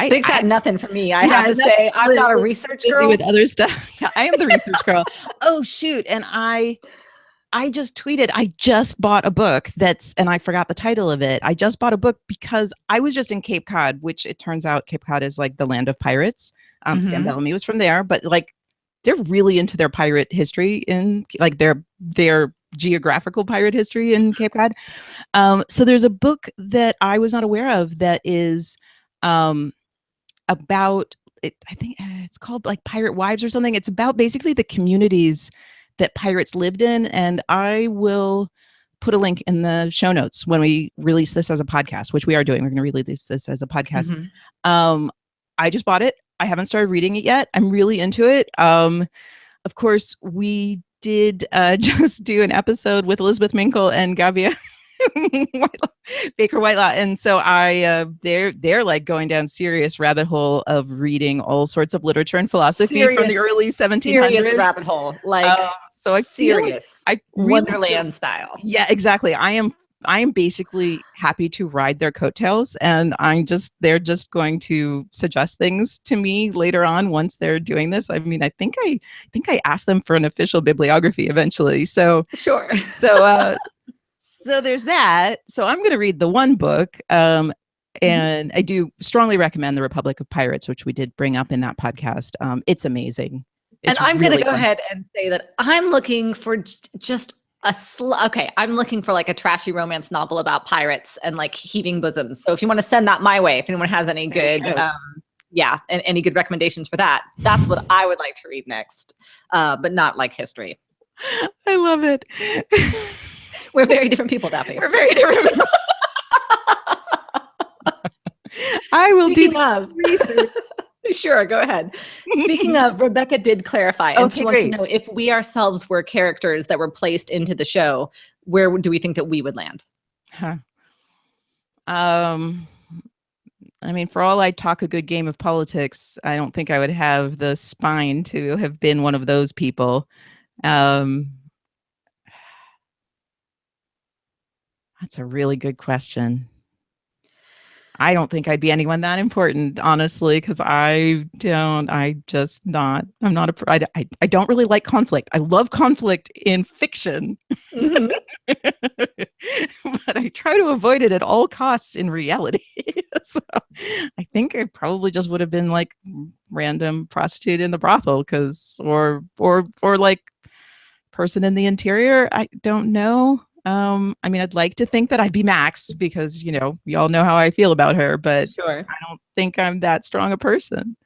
Big fat nothing for me. I have to say, I'm not a research girl. With other stuff. Yeah, I am the research girl. Oh shoot! And I just tweeted. I just bought a book and I forgot the title of it. I just bought a book because I was just in Cape Cod, which it turns out Cape Cod is like the land of pirates. Sam Bellamy was from there, but like they're really into their pirate history in like their geographical pirate history in Cape Cod. So there's a book that I was not aware of that is about it. I think it's called like Pirate Wives or something. It's about basically the communities that pirates lived in. And I will put a link in the show notes when we release this as a podcast, which we are doing. We're going to release this as a podcast. I just bought it. I haven't started reading it yet. I'm really into it. Of course, we did just do an episode with Elizabeth Minkle and Gavia Baker Whitelaw, and so they're like going down serious rabbit hole of reading all sorts of literature and philosophy from the early 1700s. Serious rabbit hole, like so I serious, I Wonderland style. Yeah, exactly. I am basically happy to ride their coattails, and they're just going to suggest things to me later on once they're doing this. I mean, I think I asked them for an official bibliography eventually. So sure. So there's that. So I'm going to read the one book, and I do strongly recommend The Republic of Pirates, which we did bring up in that podcast. It's amazing. It's and I'm really going to go ahead and say that I'm looking for just I'm looking for like a trashy romance novel about pirates and like heaving bosoms. So if you want to send that my way, if anyone has any good, and any good recommendations for that, that's what I would like to read next, but not like history. I love it. We're very different people, Daphne. We're very different people. I will do research. Sure, go ahead. Speaking of, Rebecca did clarify, and she wants to know if we ourselves were characters that were placed into the show, where do we think that we would land? I mean, for all I talk a good game of politics, I don't think I would have the spine to have been one of those people. That's a really good question. I don't think I'd be anyone that important, honestly, because I'm not I don't really like conflict. I love conflict in fiction, Mhm. but I try to avoid it at all costs in reality. So I think I probably just would have been like random prostitute in the brothel, or like person in the interior. I don't know. I mean, I'd like to think that I'd be Max because, we all know how I feel about her, but Sure. I don't think I'm that strong a person.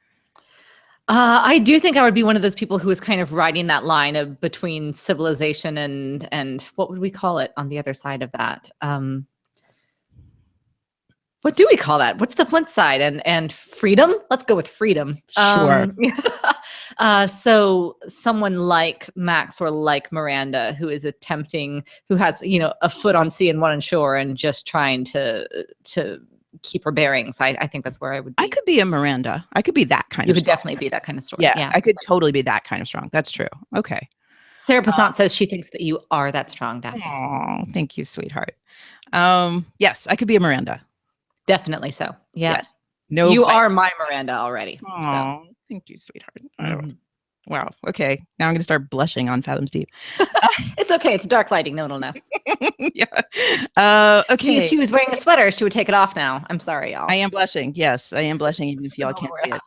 I do think I would be one of those people who is kind of riding that line of between civilization and what would we call it on the other side of that? What do we call that? What's the Flint side? And freedom? Let's go with freedom. Sure. So someone like Max or like Miranda, who is attempting, who has, a foot on sea and one on shore and just trying to keep her bearings. I think that's where I would be. I could be a Miranda. I could be that kind You of could strong. definitely be that kind of story. Yeah, I could totally be that kind of strong. That's true. Okay. Sarah Passant says she thinks that you are that strong, Daphne. Oh, thank you, sweetheart. Yes, I could be a Miranda. Definitely so. Yeah. Yes. No, you are my Miranda already. Oh, so. Thank you, sweetheart. Mm-hmm. Wow. Okay. Now I'm going to start blushing on Fathoms Deep. It's okay. It's dark lighting. No one will know. Yeah. Okay. See, if she was wearing a sweater, she would take it off now. I'm sorry, y'all. I am blushing. Yes, I am blushing, even if y'all can't see it.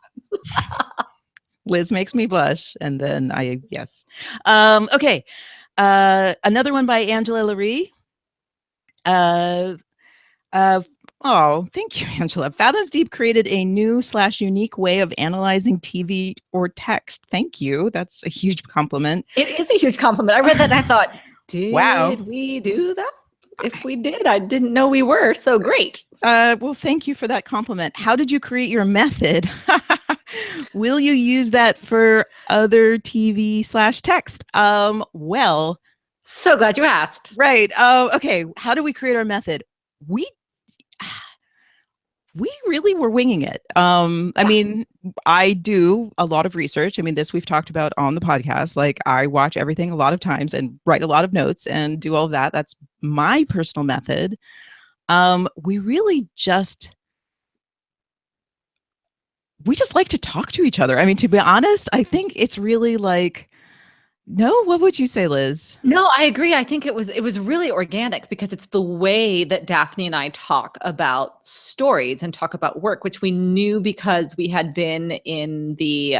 Liz makes me blush. And then yes. Okay. Another one by Angela Laree. Oh, thank you, Angela. Fathoms Deep created a new / unique way of analyzing TV or text. Thank you. That's a huge compliment. It is a huge compliment. I read that and I thought, wow, we do that? If we did, I didn't know we were. So great. Well, thank you for that compliment. How did you create your method? Will you use that for other TV / text? Well, so glad you asked. Right. Okay. How do we create our method? We really were winging it. I mean, I do a lot of research. I mean, this we've talked about on the podcast. Like, I watch everything a lot of times and write a lot of notes and do all of that. That's my personal method. We really just like to talk to each other. I mean, to be honest, I think it's really like, no, what would you say, Liz? No, I agree. I think it was really organic because it's the way that Daphne and I talk about stories and talk about work, which we knew because we had been in the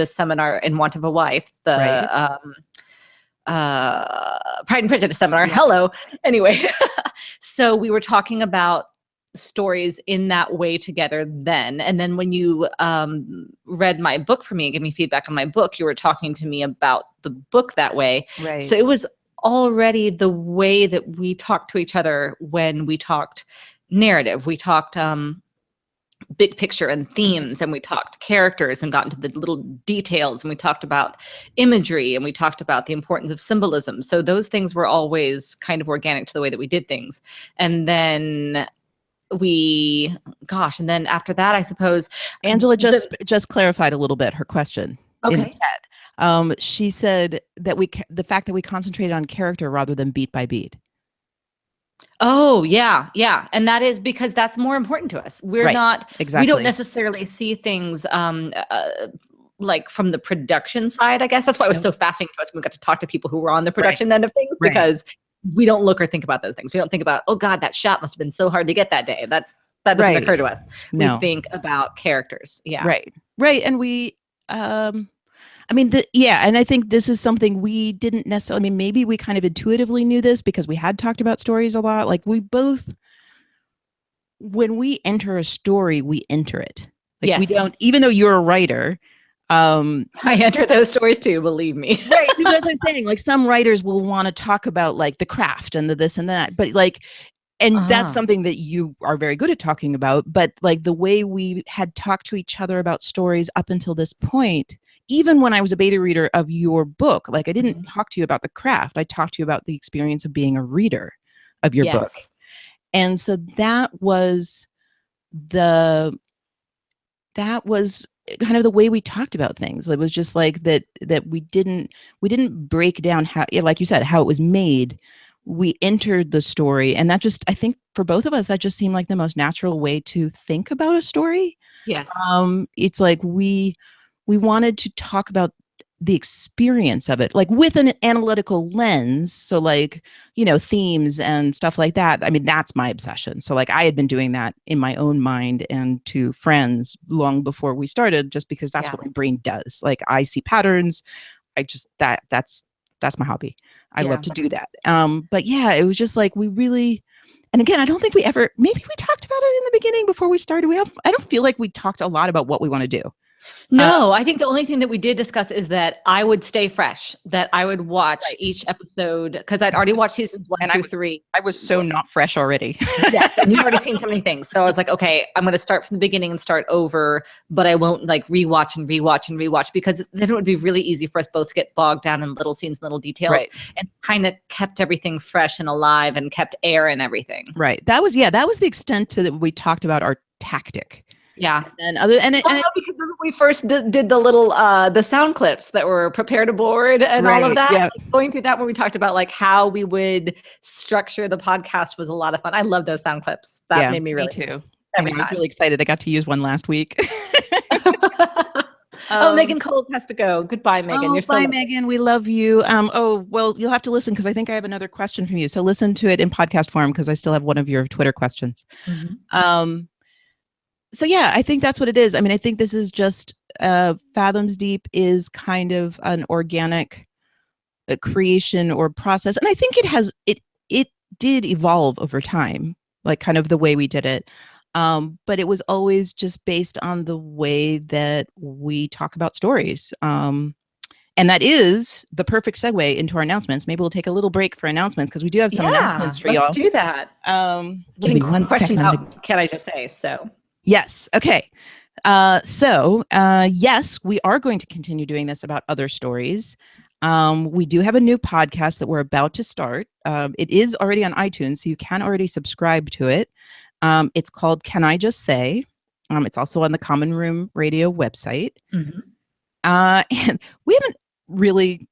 seminar in Want of a Wife, the Pride and Prejudice seminar. Yeah. Hello. Anyway, so we were talking about stories in that way together then. And then when you read my book for me and gave me feedback on my book, you were talking to me about the book that way. Right. So it was already the way that we talked to each other when we talked narrative. We talked big picture and themes, and we talked characters and got into the little details, and we talked about imagery, and we talked about the importance of symbolism. So those things were always kind of organic to the way that we did things. And then and then after that, I suppose Angela just clarified a little bit her question. Okay. She said that the fact that we concentrated on character rather than beat by beat. Oh, yeah. Yeah. And that is because that's more important to us. We're not, we don't necessarily see things like from the production side, I guess. That's why it was so fascinating to us when we got to talk to people who were on the production end of things, because we don't look or think about those things. We don't think about, oh God, that shot must have been so hard to get that day. That doesn't occur to us. No. We think about characters. Yeah. Right. And we, and I think this is something we didn't necessarily, I mean, maybe we kind of intuitively knew this because we had talked about stories a lot. Like, we both, when we enter a story, we enter it. Like, we don't, even though you're a writer, I enter those stories too, believe me. Right. That's what I'm saying. Like, some writers will want to talk about like the craft and the this and that, but like, and that's something that you are very good at talking about. But like, the way we had talked to each other about stories up until this point, even when I was a beta reader of your book, like, I didn't talk to you about the craft. I talked to you about the experience of being a reader of your book. And so that was kind of the way we talked about things. It was just like that we didn't break down how, like you said, how it was made. we entered the story. And that just, I think for both of us, that just seemed like the most natural way to think about a story. Yes. It's like we wanted to talk about the experience of it, like with an analytical lens. So like, themes and stuff like that. I mean, that's my obsession. So like I had been doing that in my own mind and to friends long before we started, just because that's what my brain does. Like I see patterns. I just, that's my hobby. I love to do that. But yeah, it was just like, we really, and again, I don't think we ever, maybe we talked about it in the beginning before we started. I don't feel like we talked a lot about what we want to do. No, I think the only thing that we did discuss is that I would stay fresh, that I would watch each episode because I'd already watched seasons 1 through 3. I was so not fresh already. Yes, and you've already seen so many things. So I was like, okay, I'm going to start from the beginning and start over, but I won't like rewatch because then it would be really easy for us both to get bogged down in little scenes, little details, and kind of kept everything fresh and alive and kept air and everything. Right. That was the extent to that we talked about our tactic. Yeah. And because we first did the little the sound clips that were prepare to board and all of that. Yeah. Like, going through that when we talked about like how we would structure the podcast was a lot of fun. I love those sound clips. That made me really too. I was really excited. I got to use one last week. Megan Coles has to go. Goodbye, Megan. You're bye, Megan. We love you. Well, you'll have to listen because I think I have another question from you. So listen to it in podcast form because I still have one of your Twitter questions. Mm-hmm. So yeah, I think that's what it is. I mean, I think this is just Fathoms Deep is kind of an organic creation or process, and I think it did evolve over time, like kind of the way we did it. But it was always just based on the way that we talk about stories. And that is the perfect segue into our announcements. Maybe we'll take a little break for announcents because we do have some announcements for y'all. Let's do that. Give me one question second. Can I just say so? Yes. Okay. Yes, we are going to continue doing this about other stories. We do have a new podcast that we're about to start. It is already on iTunes, so you can already subscribe to it. It's called Can I Just Say? It's also on the Common Room Radio website. Mm-hmm. And we haven't really,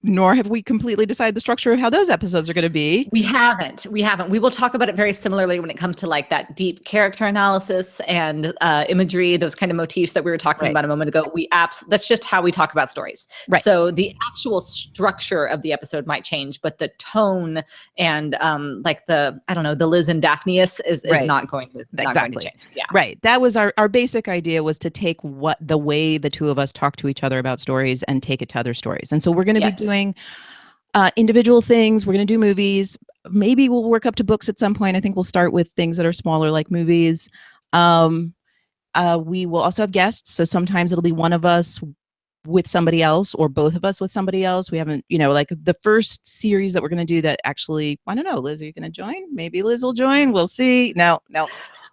nor have we completely decided the structure of how those episodes are going to be. We haven't. We will talk about it very similarly when it comes to like that deep character analysis and imagery, those kind of motifs that we were talking about a moment ago. That's just how we talk about stories. Right. So the actual structure of the episode might change, but the tone and like the Liz and Daphne-is not going to change. Yeah. Right. That was our basic idea, was to take the way the two of us talk to each other about stories and take it to other stories. And so we're going to be doing individual things. We're going to do movies. Maybe we'll work up to books at some point. I think we'll start with things that are smaller, like movies. We will also have guests. So sometimes it'll be one of us with somebody else or both of us with somebody else. We haven't, like the first series that we're going to do that actually, I don't know, Liz, are you going to join? Maybe Liz will join. We'll see. No.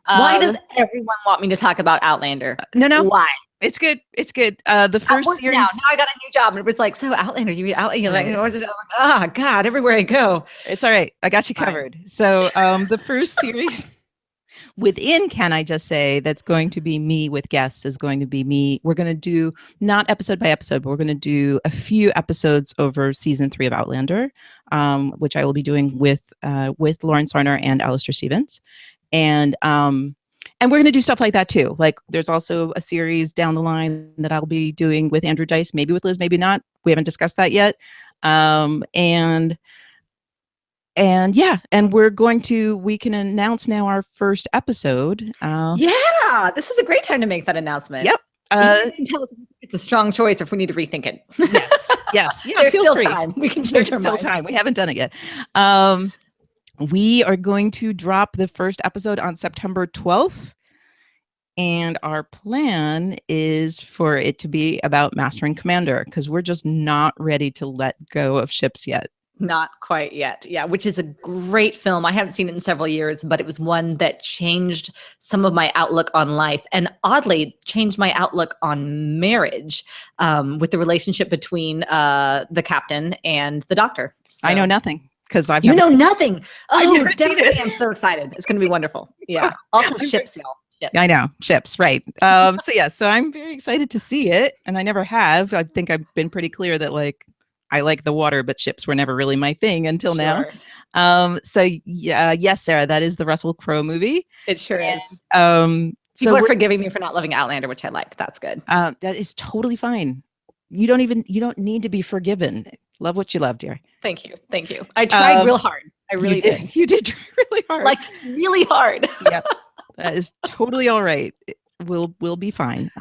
Why does everyone want me to talk about Outlander? No. Why? It's good. The first series. Now I got a new job, and it was like, so Outlander. You read Outlander? Oh God, everywhere I go. It's all right. I got you covered. So the first series within Can I Just Say, that's going to be me with guests, is going to be me. We're going to do not episode by episode, but we're going to do a few episodes over season 3 of Outlander, which I will be doing with Lauren Sarner and Alistair Stevens, and we're going to do stuff like that too. Like there's also a series down the line that I'll be doing with Andrew Dice, maybe with Liz, maybe not. We haven't discussed that yet. And we can announce now our first episode. This is a great time to make that announcement. Yep. You can tell us if it's a strong choice or if we need to rethink it. Yes. Yeah, there's still time. We can change our minds. Time. We haven't done it yet. We are going to drop the first episode on September 12th. And our plan is for it to be about Master and Commander, because we're just not ready to let go of ships yet. Not quite yet. Yeah, which is a great film. I haven't seen it in several years, but it was one that changed some of my outlook on life, and oddly changed my outlook on marriage, with the relationship between the captain and the doctor. So, I know nothing. Because You know nothing. Oh, definitely. I'm so excited. It's going to be wonderful. Yeah. Also ships, y'all. Ships. I know. Ships. Right. So I'm very excited to see it. And I never have. I think I've been pretty clear that like, I like the water, but ships were never really my thing until now. Sure. So yeah, yes, Sarah, that is the Russell Crowe movie. It sure is. So People are forgiving me for not loving Outlander, which I liked. That's good. that is totally fine. You don't need to be forgiven. Love what you love, dear. Thank you. Thank you. I tried real hard. I really did. You did try really hard. Like really hard. Yep. That is totally all right. We'll be fine.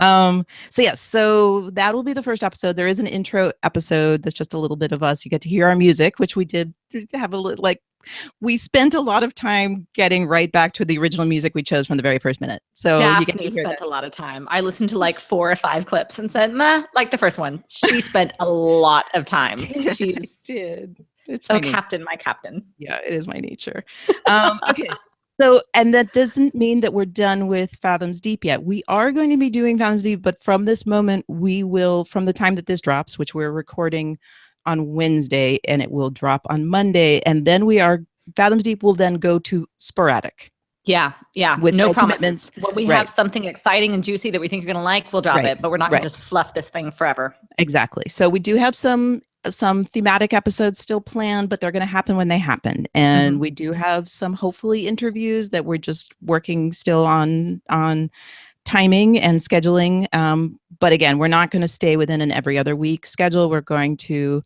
So that will be the first episode. There is an intro episode that's just a little bit of us. You get to hear our music, which we did have we spent a lot of time getting right back to the original music we chose from the very first minute. So Daphne spent a lot of time. I listened to like 4 or 5 clips and said, "Meh," like the first one. She spent a lot of time. She's It's my captain. Yeah, it is my nature. Okay. So, and that doesn't mean that we're done with Fathoms Deep yet. We are going to be doing Fathoms Deep, but from this moment, we will, from the time that this drops, which we're recording on Wednesday, and it will drop on Monday, and then Fathoms Deep will then go to sporadic. Yeah. With no promises. When we have something exciting and juicy that we think you're going to like, we'll drop it, but we're not going to just fluff this thing forever. Exactly. So we do have some thematic episodes still planned, but they're going to happen when they happen. And we do have some hopefully interviews that we're just working still on timing and scheduling. But again, we're not going to stay within an every other week schedule. We're going to,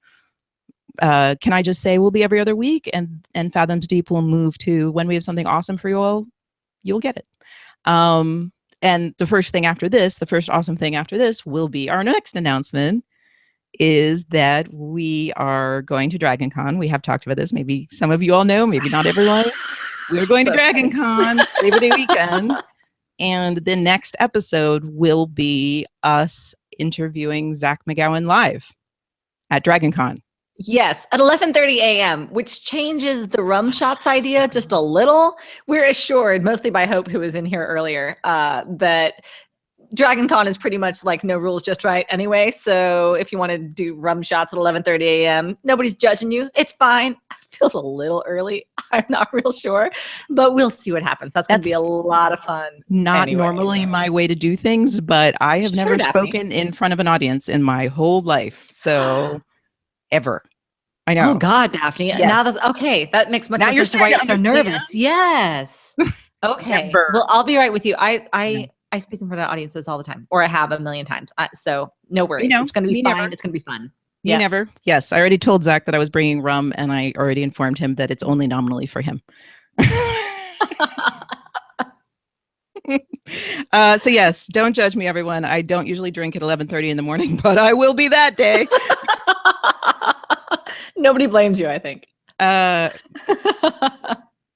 can I just say we'll be every other week, and Fathoms Deep will move to when we have something awesome for you all, you'll get it. And the first awesome thing after this will be our next announcement, is that we are going to Dragon Con. We have talked about this. Maybe some of you all know, maybe not everyone. We're going to Dragon Con Labor Day weekend. And the next episode will be us interviewing Zach McGowan live at Dragon Con. Yes, at 11:30 a.m., which changes the rum shots idea just a little. We're assured, mostly by Hope, who was in here earlier, that Dragon Con is pretty much like no rules, just right anyway. So if you want to do rum shots at 11:30 a.m., nobody's judging you. It's fine. Feels a little early. I'm not real sure, but we'll see what happens. That's going to be a lot of fun. Not normally my way to do things, but I have never spoken in front of an audience in my whole life. So ever. I know. Oh God, Daphne. Yes. Now that's okay. That makes much more sense to why you're so nervous. Yes. Okay. Never. Well, I'll be right with you. I speak in front of audiences all the time, or I have a million times. So no worries. It's going to be fine. Never. It's going to be fun. Me never. Yes. I already told Zach that I was bringing rum, and I already informed him that it's only nominally for him. So yes, don't judge me, everyone. I don't usually drink at 11:30 in the morning, but I will be that day. Nobody blames you, I think.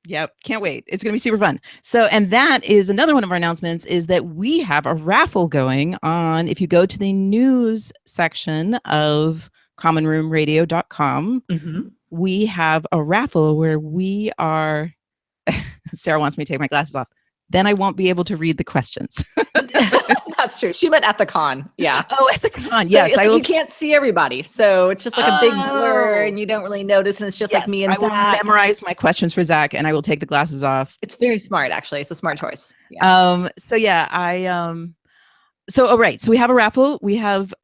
Yep. Can't wait. It's going to be super fun. So, and that is another one of our announcements, is that we have a raffle going on. If you go to the news section of commonroomradio.com, we have a raffle where we are, Sarah wants me to take my glasses off. Then I won't be able to read the questions. That's true. She meant at the con. Yeah. Oh, at the con. So yes. You can't see everybody. So it's just like a big blur and you don't really notice. And it's just like me and Zach. I will memorize my questions for Zach, and I will take the glasses off. It's very smart, actually. It's a smart choice. Yeah. So we have a raffle.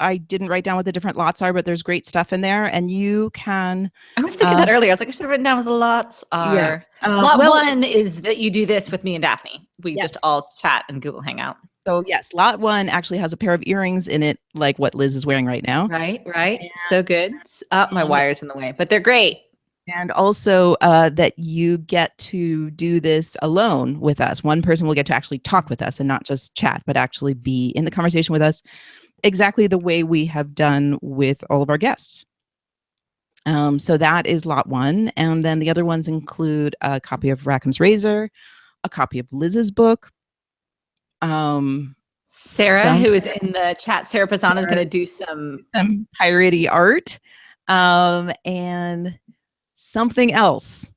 I didn't write down what the different lots are, but there's great stuff in there, and you can. I was thinking that earlier. I was like, I should have written down what the lots are. Yeah. Lot one is that you do this with me and Daphne. We just all chat and Google Hangout. So yes, lot one actually has a pair of earrings in it, like what Liz is wearing right now. Right. And so good. My wire's in the way, but they're great. And also that you get to do this alone with us. One person will get to actually talk with us and not just chat, but actually be in the conversation with us exactly the way we have done with all of our guests. So that is lot one. And then the other ones include a copy of Rackham's Razor, a copy of Liz's book. Sarah, who is in the chat, Sarah Pisano, is going to do some piratey art, and something else.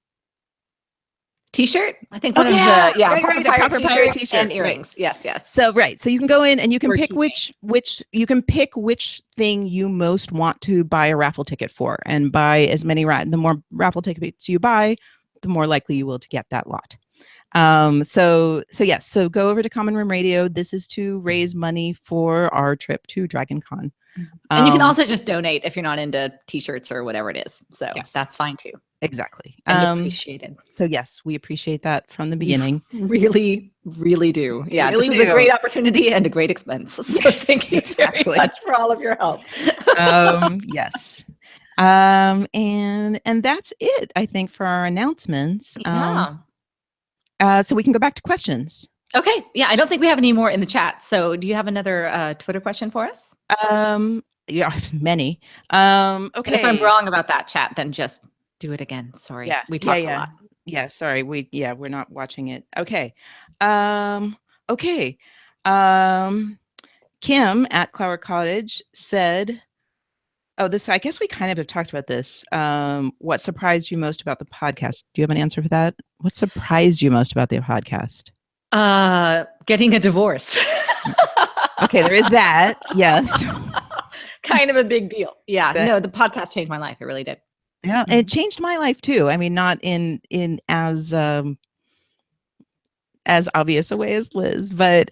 T-shirt, I think one of the proper pirate t-shirt and earrings. Right. Yes. So you can go in and you can pick which thing you most want to buy a raffle ticket for, and buy as many the more raffle tickets you buy, the more likely you will to get that lot. So yes, so go over to Common Room Radio. This is to raise money for our trip to Dragon Con. And you can also just donate if you're not into t-shirts or whatever it is. So yes, that's fine too. Exactly. And appreciated. So yes, we appreciate that from the beginning. Really, really do. Yeah, really this is a great opportunity and a great expense. So yes, thank you very much for all of your help. Yes. And that's it, I think, for our announcements. Yeah. So we can go back to questions. Okay. Yeah, I don't think we have any more in the chat. So do you have another Twitter question for us? Yeah, many. Okay. And if I'm wrong about that, chat, then just do it again. Sorry. Yeah. We talked a lot. Yeah, sorry. We're not watching it. Okay. Okay. Kim at Clower Cottage said, I guess we kind of have talked about this. What surprised you most about the podcast? Do you have an answer for that? What surprised you most about the podcast? Getting a divorce. Okay, there is that. Yes. Kind of a big deal. Yeah. No, the podcast changed my life. It really did. Yeah, it changed my life too. I mean, not in as obvious a way as Liz, but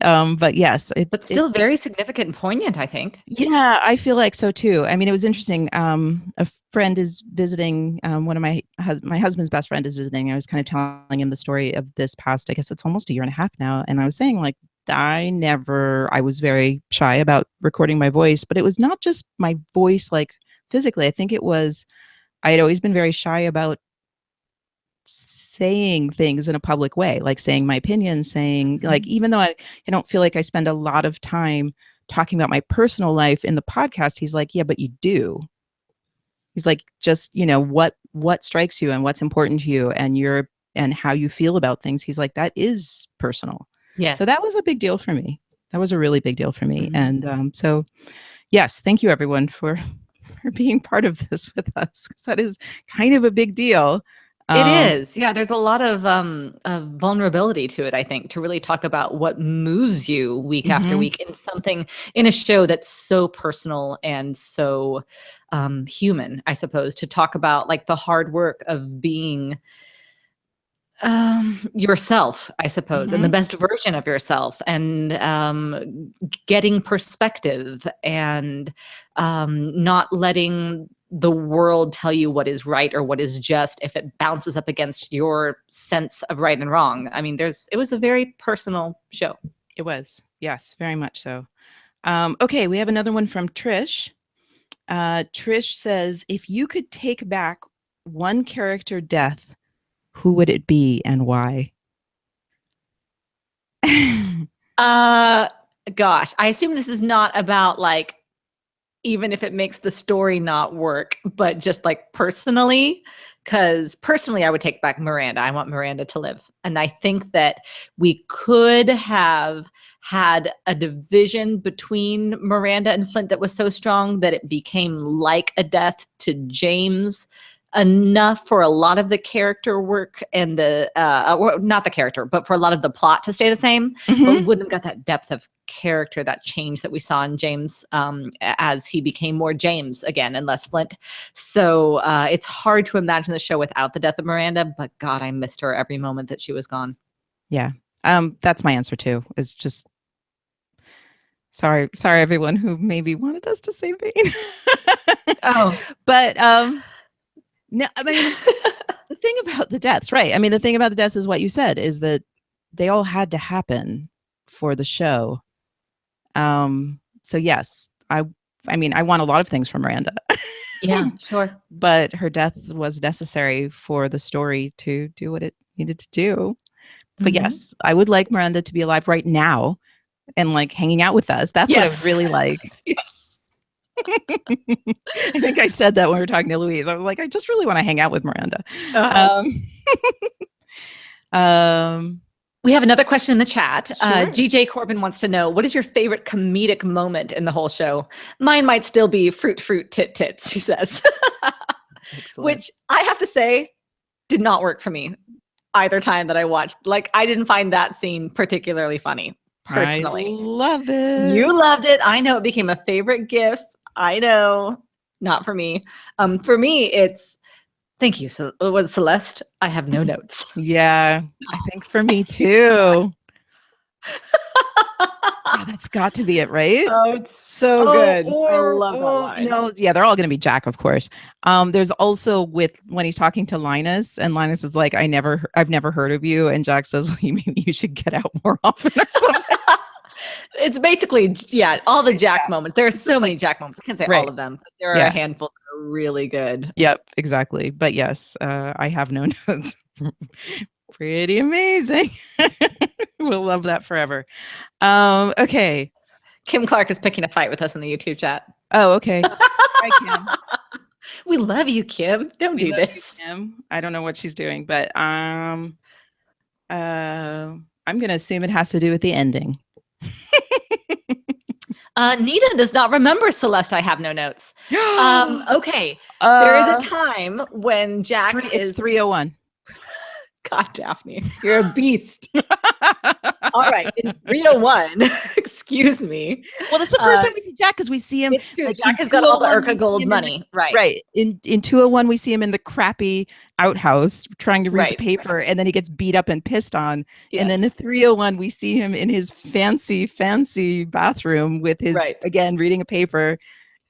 yes, but still very significant and poignant, I think. Yeah, I feel like so too. I mean, it was interesting. A friend is visiting. One of my husband's best friend is visiting. I was kind of telling him the story of this past, I guess it's almost a year and a half now, and I was saying like I was very shy about recording my voice, but it was not just my voice like physically. I think it was I had always been very shy about saying things in a public way, like saying my opinion, saying like, even though I don't feel like I spend a lot of time talking about my personal life in the podcast, he's like, yeah, but you do. He's like, just, what strikes you and what's important to you and how you feel about things. He's like, that is personal. Yes. So that was a big deal for me. That was a really big deal for me. And so, yes, thank you everyone for being part of this with us, because that is kind of a big deal. It is. Yeah, there's a lot of vulnerability to it, I think, to really talk about what moves you week after week in a show that's so personal and so human, I suppose, to talk about like the hard work of being yourself, I suppose, and the best version of yourself, and getting perspective, and not letting the world tell you what is right or what is just if it bounces up against your sense of right and wrong. I mean, it was a very personal show. It was. Yes, very much so. Okay, we have another one from Trish. Trish says, if you could take back one character death, who would it be and why? Gosh, I assume this is not about like, even if it makes the story not work, but just like personally, because personally I would take back Miranda. I want Miranda to live. And I think that we could have had a division between Miranda and Flint that was so strong that it became like a death to James, enough for a lot of the character work and not the character, but for a lot of the plot to stay the same, but we wouldn't have got that depth of character, that change that we saw in James as he became more James again and less Flint. So it's hard to imagine the show without the death of Miranda, but God, I missed her every moment that she was gone. Yeah. That's my answer too, is just sorry everyone who maybe wanted us to say Bane. But no, I mean, the thing about the deaths, right? I mean, the thing about the deaths is what you said, is that they all had to happen for the show. So yes, I mean, I want a lot of things from Miranda. Yeah, sure. But her death was necessary for the story to do what it needed to do. But yes, I would like Miranda to be alive right now and like hanging out with us. That's what I would really like. Yes. I think I said that when we were talking to Louise. I was like, I just really want to hang out with Miranda. We have another question in the chat. Sure. GJ Corbin wants to know, what is your favorite comedic moment in the whole show? Mine might still be fruit, tit, tits, he says. Which I have to say did not work for me either time that I watched. Like, I didn't find that scene particularly funny, personally. I love it. You loved it. I know it became a favorite GIF. I know. Not for me. For me, it's Thank you. So it was Celeste. I have no notes. Yeah, I think for me too. Yeah, that's got to be it, right? Oh, it's so good. I love that line. No, yeah, they're all going to be Jack, of course. There's also with when he's talking to Linus, and Linus is like, I've never heard of you," and Jack says, well, "Maybe you should get out more often or something." It's basically, yeah, all the Jack moments. There are so many Jack moments. I can't say all of them, but there are a handful that are really good. Yep, exactly. But yes, I have no notes. Pretty amazing. We'll love that forever. Okay. Kim Clark is picking a fight with us in the YouTube chat. Oh, okay. Hi, Kim. We love you, Kim. Don't do this. You, Kim. I don't know what she's doing, but I'm going to assume it has to do with the ending. Nita does not remember Celeste. I have no notes. Okay. There is a time when Jack is 301. God, Daphne, you're a beast. All right, in 301, excuse me. Well, that's the first time we see Jack because we see him. Like, Jack has got all the Urca gold money, right? Right. In 201, we see him in the crappy outhouse trying to read the paper, and then he gets beat up and pissed on. Yes. And then in 301, we see him in his fancy bathroom with his again reading a paper,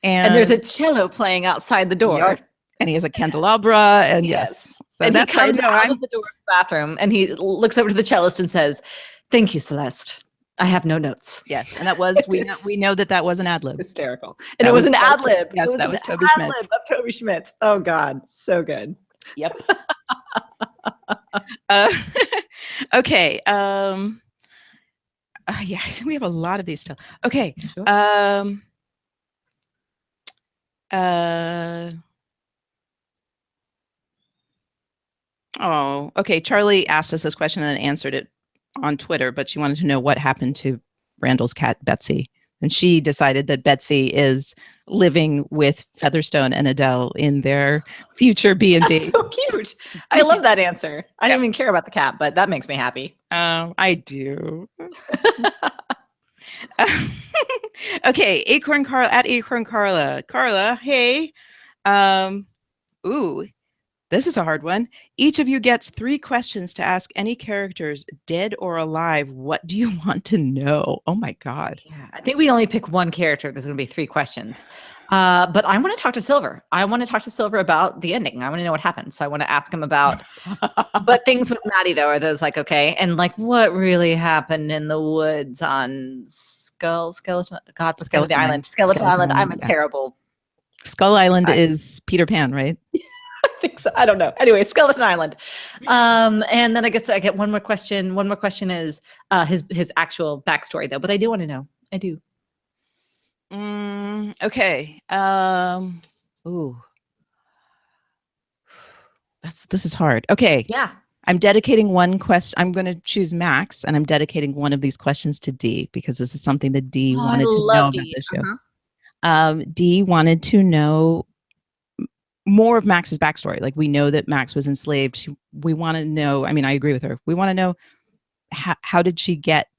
and there's a cello playing outside the door. Yep. And he has a candelabra, and yes. So and he comes out of the door of the bathroom, and he looks over to the cellist and says, "Thank you, Celeste. I have no notes." Yes, and that was we know that was an ad lib. Hysterical, and it was an ad lib. Yes, that was Toby Schmitz. Of Toby Schmitz. Oh God, so good. Yep. Okay. Yeah, we have a lot of these still. Okay. Sure. Oh, okay. Charlie asked us this question and answered it on Twitter, but she wanted to know what happened to Randall's cat, Betsy. And she decided that Betsy is living with Featherstone and Adele in their future B&B. That's so cute. I love that answer. I didn't even care about the cat, but that makes me happy. I do. Okay, Acorn Carla at Acorn Carla. Carla, hey. Ooh. This is a hard one. Each of you gets 3 questions to ask any characters, dead or alive. What do you want to know? Oh my God. Yeah, I think we only pick one character. There's going to be 3 questions. But I want to talk to Silver. I want to talk to Silver about the ending. I want to know what happened. So I want to ask him about, but things with Maddie though, are those like, okay. And like what really happened in the woods on Skeleton Island. Skeleton Island. I'm a terrible. Skull Island is Peter Pan, right? I think so. I don't know. Anyway, Skeleton Island. And then I guess I get one more question. One more question is his actual backstory though, but I do want to know. I do. Okay. Ooh. This is hard. Okay. Yeah. I'm dedicating one question. I'm going to choose Max, and I'm dedicating one of these questions to Dee because this is something that Dee wanted to know about this show. Dee wanted to know more of Max's backstory. Like we know that Max was enslaved. We want to know. I mean, I agree with her. We want to know how did she get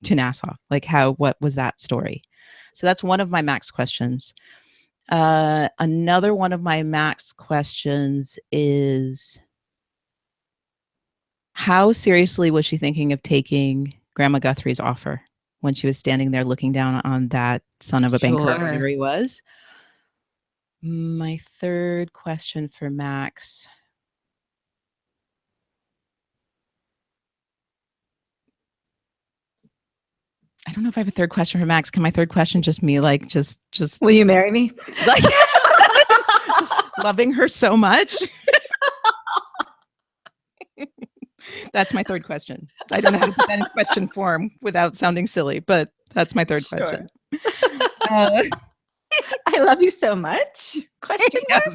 to Nassau? Like what was that story? So that's one of my Max questions. Another one of my Max questions is how seriously was she thinking of taking Grandma Guthrie's offer when she was standing there looking down on that son of a banker, whatever he was? My third question for Max. I don't know if I have a third question for Max. Can my third question just me like just will you marry me? Like just loving her so much. That's my third question. I don't know how to put that in question form without sounding silly, but that's my third question. I love you so much. Question mark?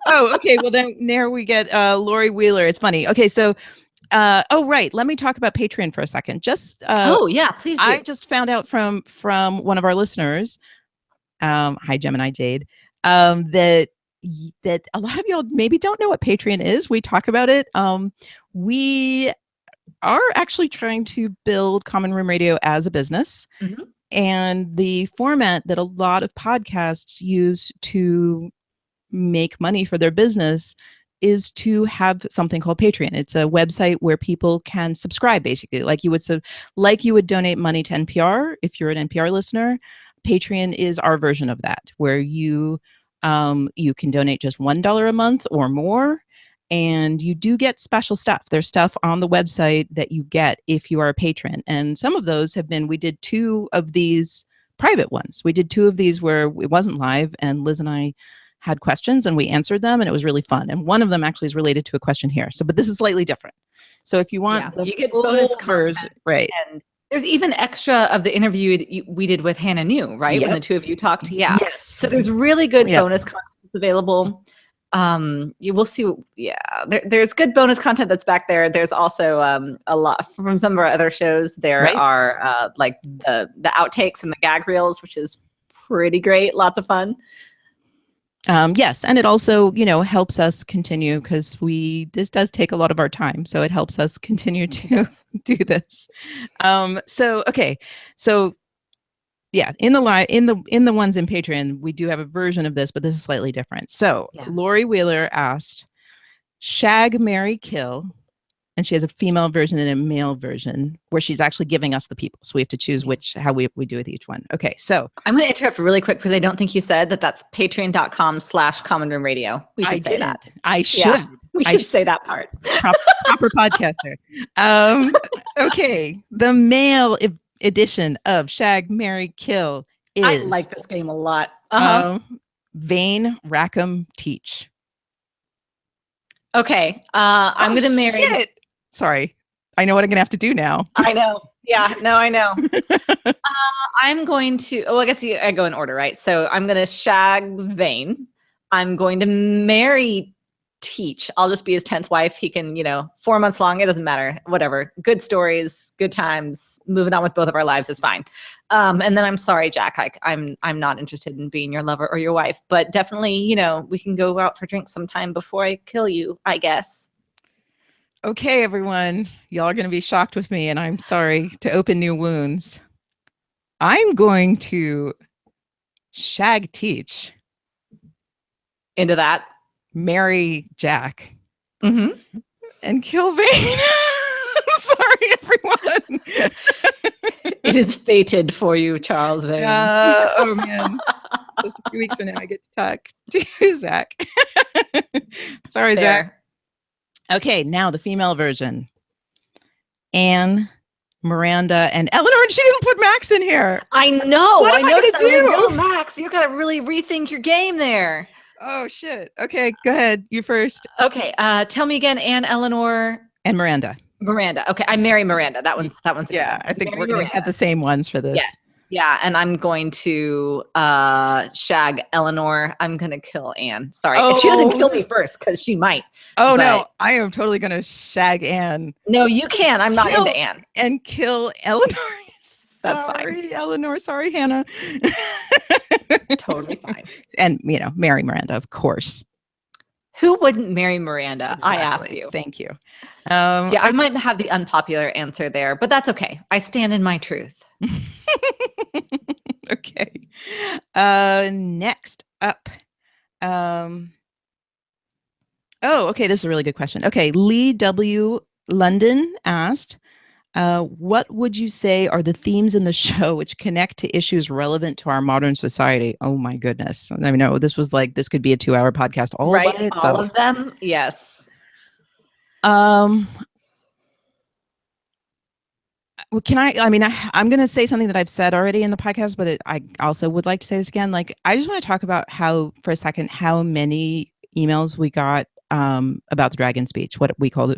Oh, okay. Well, then there we get Lori Wheeler. It's funny. Okay, so right. Let me talk about Patreon for a second. Just oh yeah, please do. I just found out from one of our listeners, hi Gemini Jade, that a lot of y'all maybe don't know what Patreon is. We talk about it. We are actually trying to build Common Room Radio as a business. And the format that a lot of podcasts use to make money for their business is to have something called Patreon. It's a website where people can subscribe, basically, like you would donate money to NPR if you're an NPR listener. Patreon is our version of that, where you can donate just $1 a month or more, and you do get special stuff. There's stuff on the website that you get if you are a patron, and some of those have been. We did 2 of these private ones. We did 2 of these where it wasn't live, and Liz and I had questions and we answered them, and it was really fun. And one of them actually is related to a question here. So, but this is slightly different. So if you want you get bonus content, right? And there's even extra of the interview that we did with Hannah New, right? Yep. When the 2 of you talked. Yeah. Yes. So there's really good bonus content available. You will see. Yeah, there's good bonus content that's back there. There's also a lot from some of our other shows. There are like the outtakes and the gag reels, which is pretty great. Lots of fun. Yes, and it also, helps us continue, because this does take a lot of our time, so it helps us continue to do this. So yeah, in the ones in Patreon, we do have a version of this, but this is slightly different. So Lori Wheeler asked, shag, marry, kill. And she has a female version and a male version where she's actually giving us the people. So we have to choose how we do with each one. Okay, so I'm going to interrupt really quick because I don't think you said that's patreon.com/Common Room Radio. We should say that. I should. Yeah, we should say that part. Proper podcaster. Okay, the male edition of Shag, Marry, Kill is... I like this game a lot. Vane, Rackham, Teach. Okay, I'm going to marry... Shit. Sorry. I know what I'm going to have to do now. I know. Yeah, no, I know. I'm going to... I guess I go in order, right? So I'm going to shag Vane. I'm going to marry Teach. I'll just be his 10th wife. He can, 4 months long. It doesn't matter. Whatever. Good stories, good times. Moving on with both of our lives is fine. And then I'm sorry, Jack. I'm not interested in being your lover or your wife. But definitely, we can go out for drinks sometime before I kill you, I guess. Okay, everyone. Y'all are going to be shocked with me, and I'm sorry to open new wounds. I'm going to shag Teach. Into that. Marry Jack. Mm-hmm. And kill Vane. I'm sorry, everyone. It is fated for you, Charles Vane. Oh, man. Just a few weeks from now, I get to talk to Zach. Sorry, Zach. Okay, now the female version. Anne, Miranda, and Eleanor, and she didn't put Max in here. I know. What am I noticed gonna do? No, Max, you got to really rethink your game there. Oh, shit. Okay, go ahead. You first. Okay, tell me again, Anne, Eleanor, and Miranda. Miranda. Okay, I marry Miranda. That one's. Yeah, I think we're going to have the same ones for this. Yes. Yeah, and I'm going to shag Eleanor. I'm going to kill Anne. Sorry, if she doesn't kill me first, because she might. Oh, no, I am totally going to shag Anne. No, you can. I'm not into Anne. And kill Eleanor. That's sorry, fine. Eleanor. Sorry, Hannah. Totally fine. And, marry Miranda, of course. Who wouldn't marry Miranda? Exactly. I ask you. Thank you. I might have the unpopular answer there, but that's okay. I stand in my truth. Okay. Next up. Okay. This is a really good question. Okay. Lee W. London asked, what would you say are the themes in the show which connect to issues relevant to our modern society? Oh my goodness. I mean, no, this could be a 2-hour podcast all by itself. All of them? Yes. Well, I'm going to say something that I've said already in the podcast, but I also would like to say this again. Like, I just want to talk about how many emails we got about the dragon speech, what we call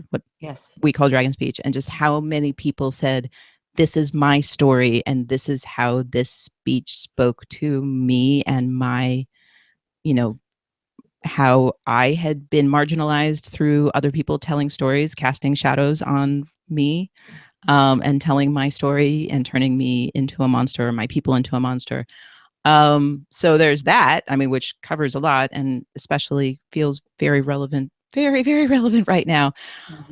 dragon speech, and just how many people said, this is my story, and this is how this speech spoke to me and my, how I had been marginalized through other people telling stories, casting shadows on me. And telling my story and turning me into a monster, or my people into a monster. So there's that, which covers a lot and especially feels very relevant, very, very relevant right now.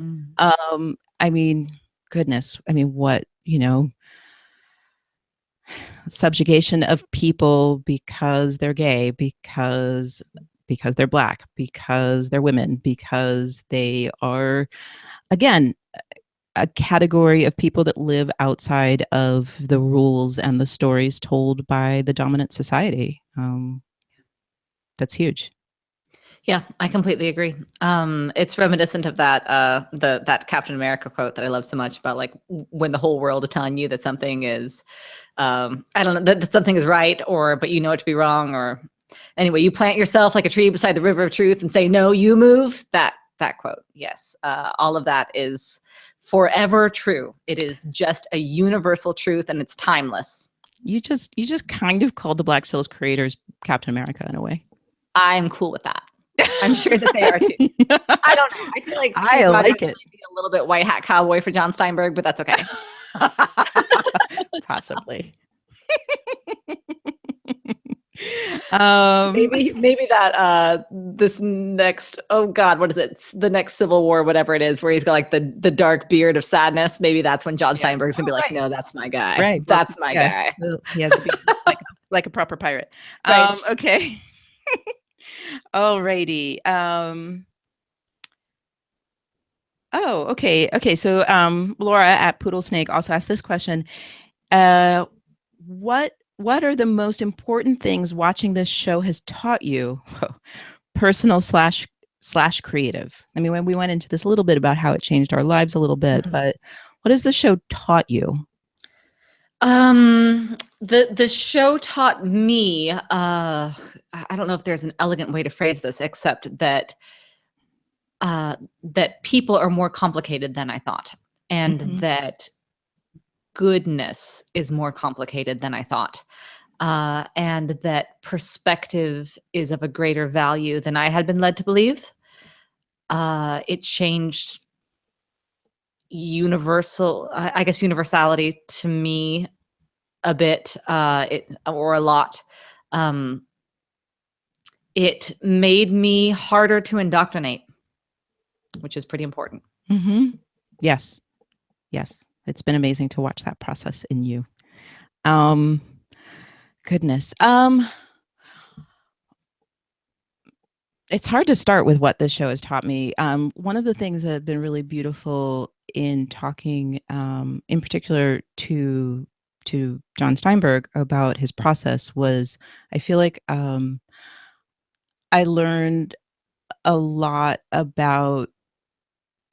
Mm-hmm. Goodness, what, subjugation of people because they're gay, because because they're Black, because they're women, because they are, again, a category of people that live outside of the rules and the stories told by the dominant society. That's huge. Yeah, I completely agree. It's reminiscent of that that Captain America quote that I love so much about, like, when the whole world is telling you that something is, I don't know, that something is right, or but you know it to be wrong, or anyway, you plant yourself like a tree beside the river of truth and say, no, you move. That quote, yes, all of that is forever true. It is just a universal truth, and it's timeless. You just kind of called the Black Sails creators Captain America in a way. I'm cool with that. I'm sure that they are too. I don't know. I feel like Steve Rogers might be a little bit white hat cowboy for John Steinberg, but that's okay. Possibly. Maybe that this next, oh God, what is it? The next Civil War, whatever it is, where he's got like the dark beard of sadness. Maybe that's when John Steinberg's gonna be like, no, that's my guy. Right. That's my guy. He has to be like a proper pirate. Right. Okay. Alrighty. Oh, okay. Okay. So Laura at Poodle Snake also asked this question. What are the most important things watching this show has taught you? Whoa, personal slash creative. I mean, when we went into this a little bit about how it changed our lives a little bit, but what has the show taught you? The show taught me, I don't know if there's an elegant way to phrase this, except that that people are more complicated than I thought, and that goodness is more complicated than I thought, and that perspective is of a greater value than I had been led to believe. It changed I guess universality to me a bit, or a lot. It made me harder to indoctrinate, which is pretty important. Yes. It's been amazing to watch that process in you. Goodness. It's hard to start with what this show has taught me. One of the things that have been really beautiful in talking, in particular to John Steinberg about his process was, I feel like I learned a lot about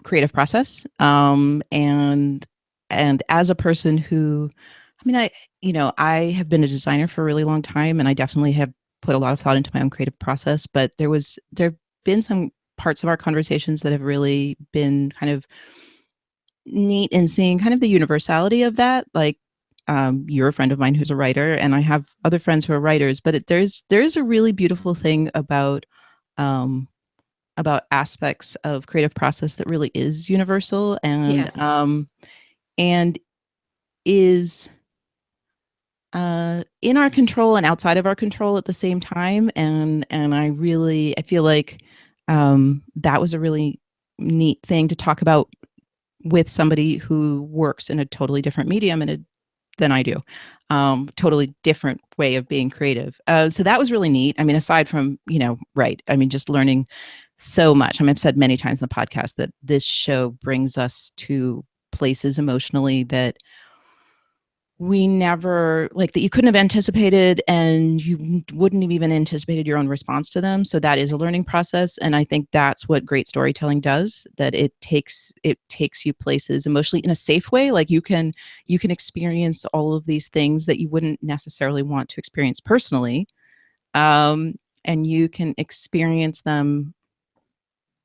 creative process, and as a person who, I mean, I have been a designer for a really long time, and I definitely have put a lot of thought into my own creative process, but there've been some parts of our conversations that have really been kind of neat in seeing kind of the universality of that. Like, you're a friend of mine who's a writer, and I have other friends who are writers, but there's a really beautiful thing about aspects of creative process that really is universal, and Yes. And is in our control and outside of our control at the same time. And I feel like that was a really neat thing to talk about with somebody who works in a totally different medium than I do. Totally different way of being creative. So that was really neat. I mean, aside from, right. I mean, just learning so much. I mean, I've said many times in the podcast that this show brings us to places emotionally that we never, like, that you couldn't have anticipated, and you wouldn't have even anticipated your own response to them. So that is a learning process. And I think that's what great storytelling does, that it takes you places emotionally in a safe way. Like, you can experience all of these things that you wouldn't necessarily want to experience personally. And you can experience them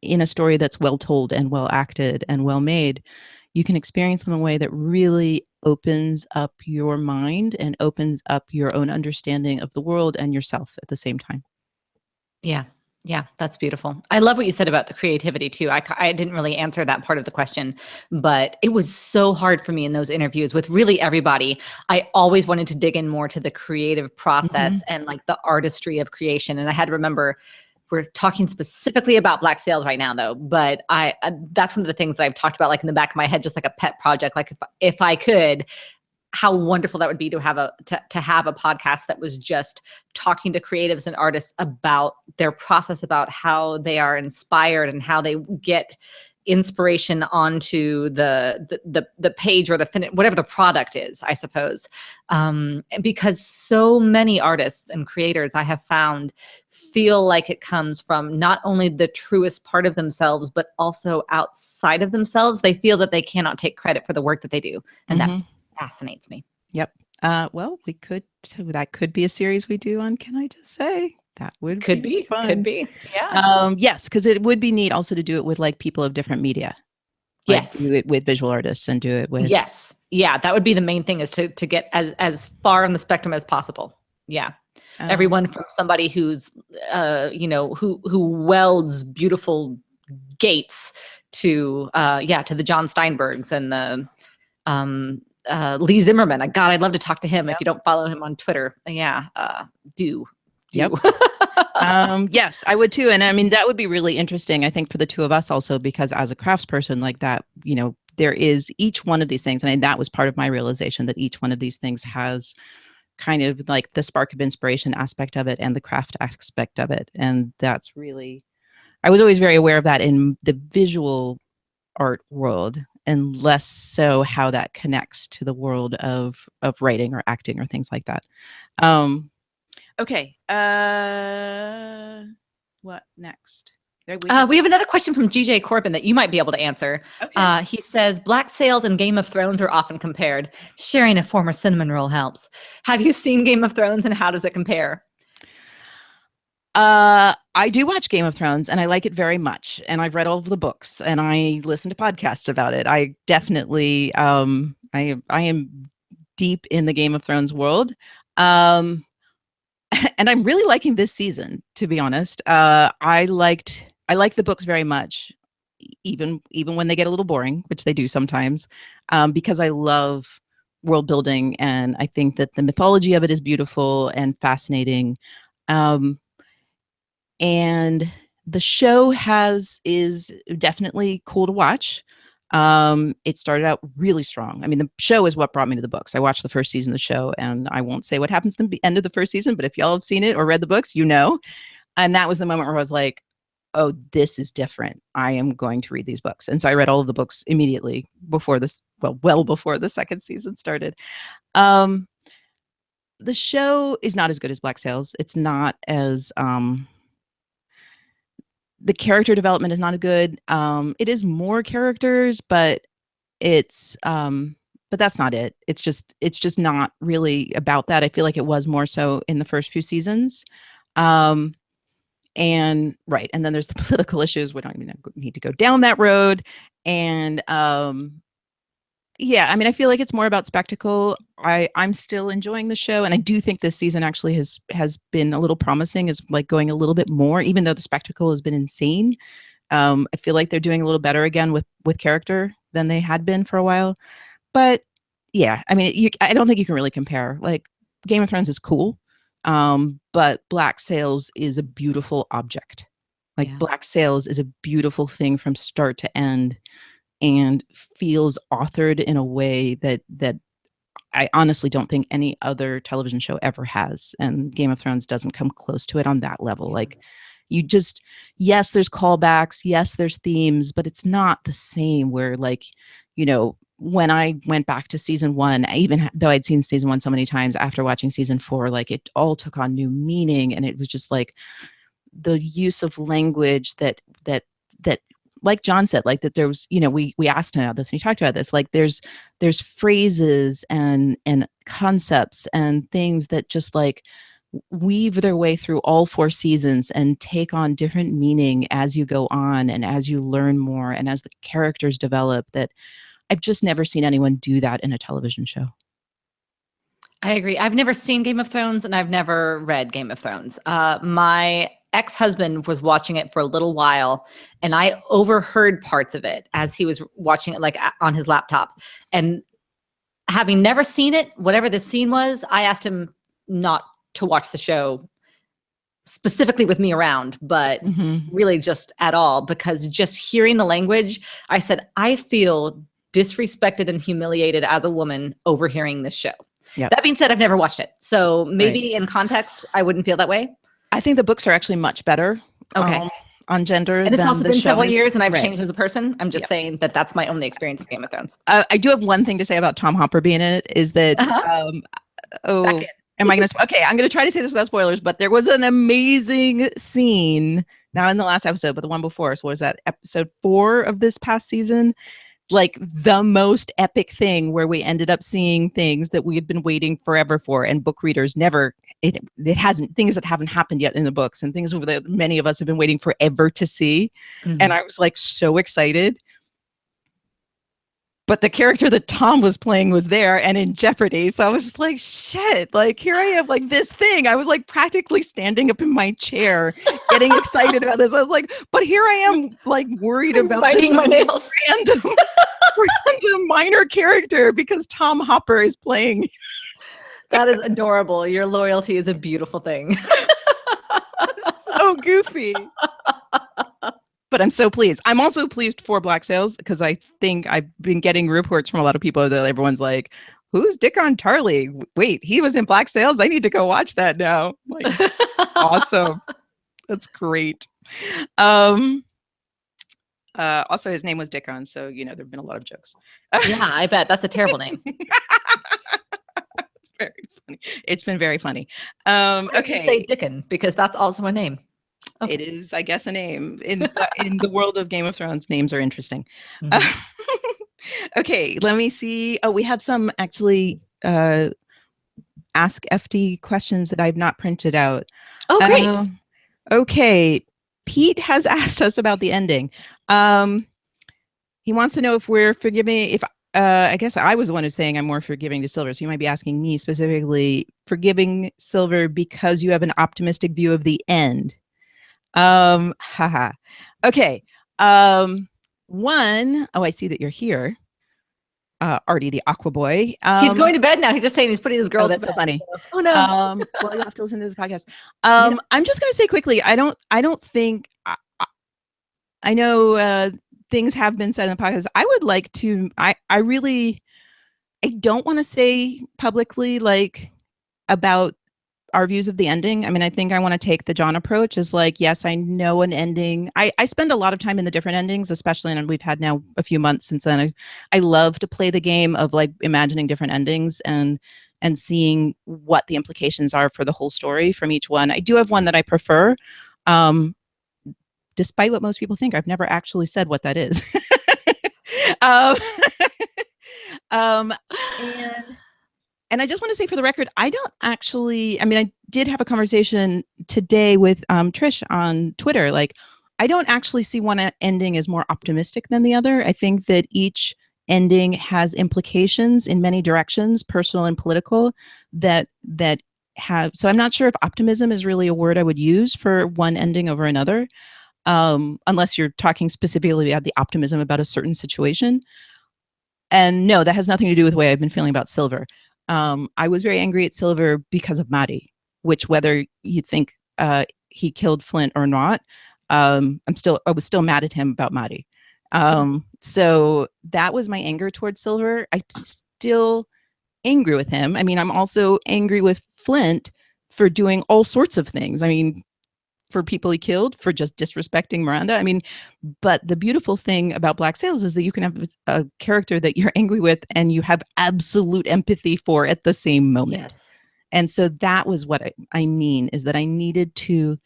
in a story that's well told and well acted and well made. You can experience them in a way that really opens up your mind and opens up your own understanding of the world and yourself at the same time. Yeah. Yeah, that's beautiful. I love what you said about the creativity too. I didn't really answer that part of the question, but it was so hard for me in those interviews with really everybody. I always wanted to dig in more to the creative process and like the artistry of creation. And I had to remember, we're talking specifically about Black Sails right now though, but that's one of the things that I've talked about, like in the back of my head, just like a pet project. Like if I could, how wonderful that would be to have a podcast that was just talking to creatives and artists about their process, about how they are inspired and how they get inspiration onto the page or whatever the product is, I suppose. Because so many artists and creators I have found feel like it comes from not only the truest part of themselves, but also outside of themselves. They feel that they cannot take credit for the work that they do. And that fascinates me. Yep. Well, that could be a series we do on Can I Just Say? That would be fun. Could be. Yeah. Yes, because it would be neat also to do it with like people of different media. Like Yes. do it with visual artists and do it with. Yes. Yeah. That would be the main thing, is to get as far on the spectrum as possible. Yeah. Everyone from somebody who's, who welds beautiful gates to the John Steinbergs and the Lee Zimmerman. God, I'd love to talk to him. If you don't follow him on Twitter, do. Yep. Yes, I would too. And I mean, that would be really interesting, I think, for the two of us also, because as a craftsperson like that, there is each one of these things. And that was part of my realization, that each one of these things has kind of like the spark of inspiration aspect of it and the craft aspect of it. And that's really, I was always very aware of that in the visual art world, and less so how that connects to the world of writing or acting or things like that. Okay. What next? We have another question from GJ Corbin that you might be able to answer. Okay. He says, Black Sails and Game of Thrones are often compared. Sharing a former cinnamon roll helps. Have you seen Game of Thrones, and how does it compare? I do watch Game of Thrones, and I like it very much. And I've read all of the books, and I listen to podcasts about it. I definitely, I am deep in the Game of Thrones world. And I'm really liking this season, to be honest. I like the books very much, even when they get a little boring, which they do sometimes, because I love world building, and I think that the mythology of it is beautiful and fascinating. And the show is definitely cool to watch. It started out really strong. I mean, the show is what brought me to the books. I watched the first season of the show, and I won't say what happens at the end of the first season, but if y'all have seen it or read the books, And that was the moment where I was like, oh, this is different. I am going to read these books. And so I read all of the books immediately before this, well before the second season started. The show is not as good as Black Sails. It's not as, the character development is not good. It is more characters, but but that's not it. It's just not really about that. I feel like it was more so in the first few seasons. And then there's the political issues. We don't even need to go down that road. And yeah, I mean, I feel like it's more about spectacle. I'm still enjoying the show, and I do think this season actually has been a little promising, is like going a little bit more, even though the spectacle has been insane. I feel like they're doing a little better again with character than they had been for a while. But yeah, I mean, I don't think you can really compare. Like, Game of Thrones is cool, but Black Sails is a beautiful object. Like, Black Sails is a beautiful thing from start to end, and feels authored in a way that I honestly don't think any other television show ever has. And Game of Thrones doesn't come close to it on that level. Yeah. Like, yes, there's callbacks, yes, there's themes, but it's not the same where, like, when I went back to season 1, even though I'd seen season 1 so many times, after watching season 4, like, it all took on new meaning. And it was just like the use of language that like John said, like, that there was, we asked him about this and he talked about this, like there's phrases and concepts and things that just like weave their way through all 4 seasons and take on different meaning as you go on and as you learn more and as the characters develop, that I've just never seen anyone do that in a television show. I agree. I've never seen Game of Thrones, and I've never read Game of Thrones. My ex-husband was watching it for a little while, and I overheard parts of it as he was watching it, like, on his laptop. And having never seen it, whatever the scene was, I asked him not to watch the show specifically with me around, but really just at all, because just hearing the language, I said, I feel disrespected and humiliated as a woman overhearing this show. Yep. That being said, I've never watched it. So maybe in context, I wouldn't feel that way. I think the books are actually much better on gender. And it's also been several years and I've right. changed as a person. I'm just saying that that's my only experience of Game of Thrones. I do have one thing to say about Tom Hopper being in it is that, am I going to, okay, I'm going to try to say this without spoilers, but there was an amazing scene, not in the last episode, but the one before. So was that episode 4 of this past season? Like the most epic thing where we ended up seeing things that we had been waiting forever for, and book readers never, it hasn't, things that haven't happened yet in the books and things that many of us have been waiting forever to see. And I was like so excited. But the character that Tom was playing was there and in jeopardy. So I was just like, shit, like here I am, like this thing. I was like practically standing up in my chair, getting excited about this. I was like, but here I am like worried about biting my nails. Random minor character because Tom Hopper is playing. That is adorable. Your loyalty is a beautiful thing. So goofy. But I'm so pleased. I'm also pleased for Black Sails because I think I've been getting reports from a lot of people that everyone's like, who's Dickon Tarley? Wait, he was in Black Sails? I need to go watch that now. Like, awesome. That's great. Also, his name was Dickon, so, you know, there have been a lot of jokes. Yeah, I bet. That's a terrible name. It's very funny. It's been very funny. Okay. Say Dickon, because that's also a name. Okay. It is, I guess, a name. In the world of Game of Thrones, names are interesting. Okay, let me see. Oh, we have some actually Ask FD questions that I've not printed out. Oh, great. Okay, Pete has asked us about the ending. He wants to know if we're forgiving, if I guess I was the one who's saying I'm more forgiving to Silver, so you might be asking me specifically, forgiving Silver because you have an optimistic view of the end. Haha. Okay. One, I see that you're here. Artie, the Aqua Boy. He's going to bed now. He's just saying he's putting his girls to bed. That's so funny. Oh no. Well, you have to listen to this podcast. I'm just going to say quickly, I don't think, I know things have been said in the podcast. I would like to, I don't want to say publicly, like, about our views of the ending. I mean, I think I want to take the John approach is like, yes, I know an ending. I spend a lot of time in the different endings, especially, and we've had now a few months since then. I love to play the game of like imagining different endings and seeing what the implications are for the whole story from each one. I do have one that I prefer. Despite what most people think, I've never actually said what that is. And I just want to say for the record, I don't actually, I mean, I did have a conversation today with Trish on Twitter. Like, I don't actually see one ending as more optimistic than the other. I think that each ending has implications in many directions, personal and political, that have, so I'm not sure if optimism is really a word I would use for one ending over another, unless you're talking specifically about the optimism about a certain situation. And no, that has nothing to do with the way I've been feeling about Silver. I was very angry at Silver because of Maddie, which whether you think he killed Flint or not, I was still mad at him about Maddie. So that was my anger towards Silver. I'm still angry with him. I mean, I'm also angry with Flint for doing all sorts of things. I mean, for people he killed, for just disrespecting Miranda. I mean, but the beautiful thing about Black Sails is that you can have a character that you're angry with and you have absolute empathy for at the same moment. Yes. And so that was what I mean, is that I needed to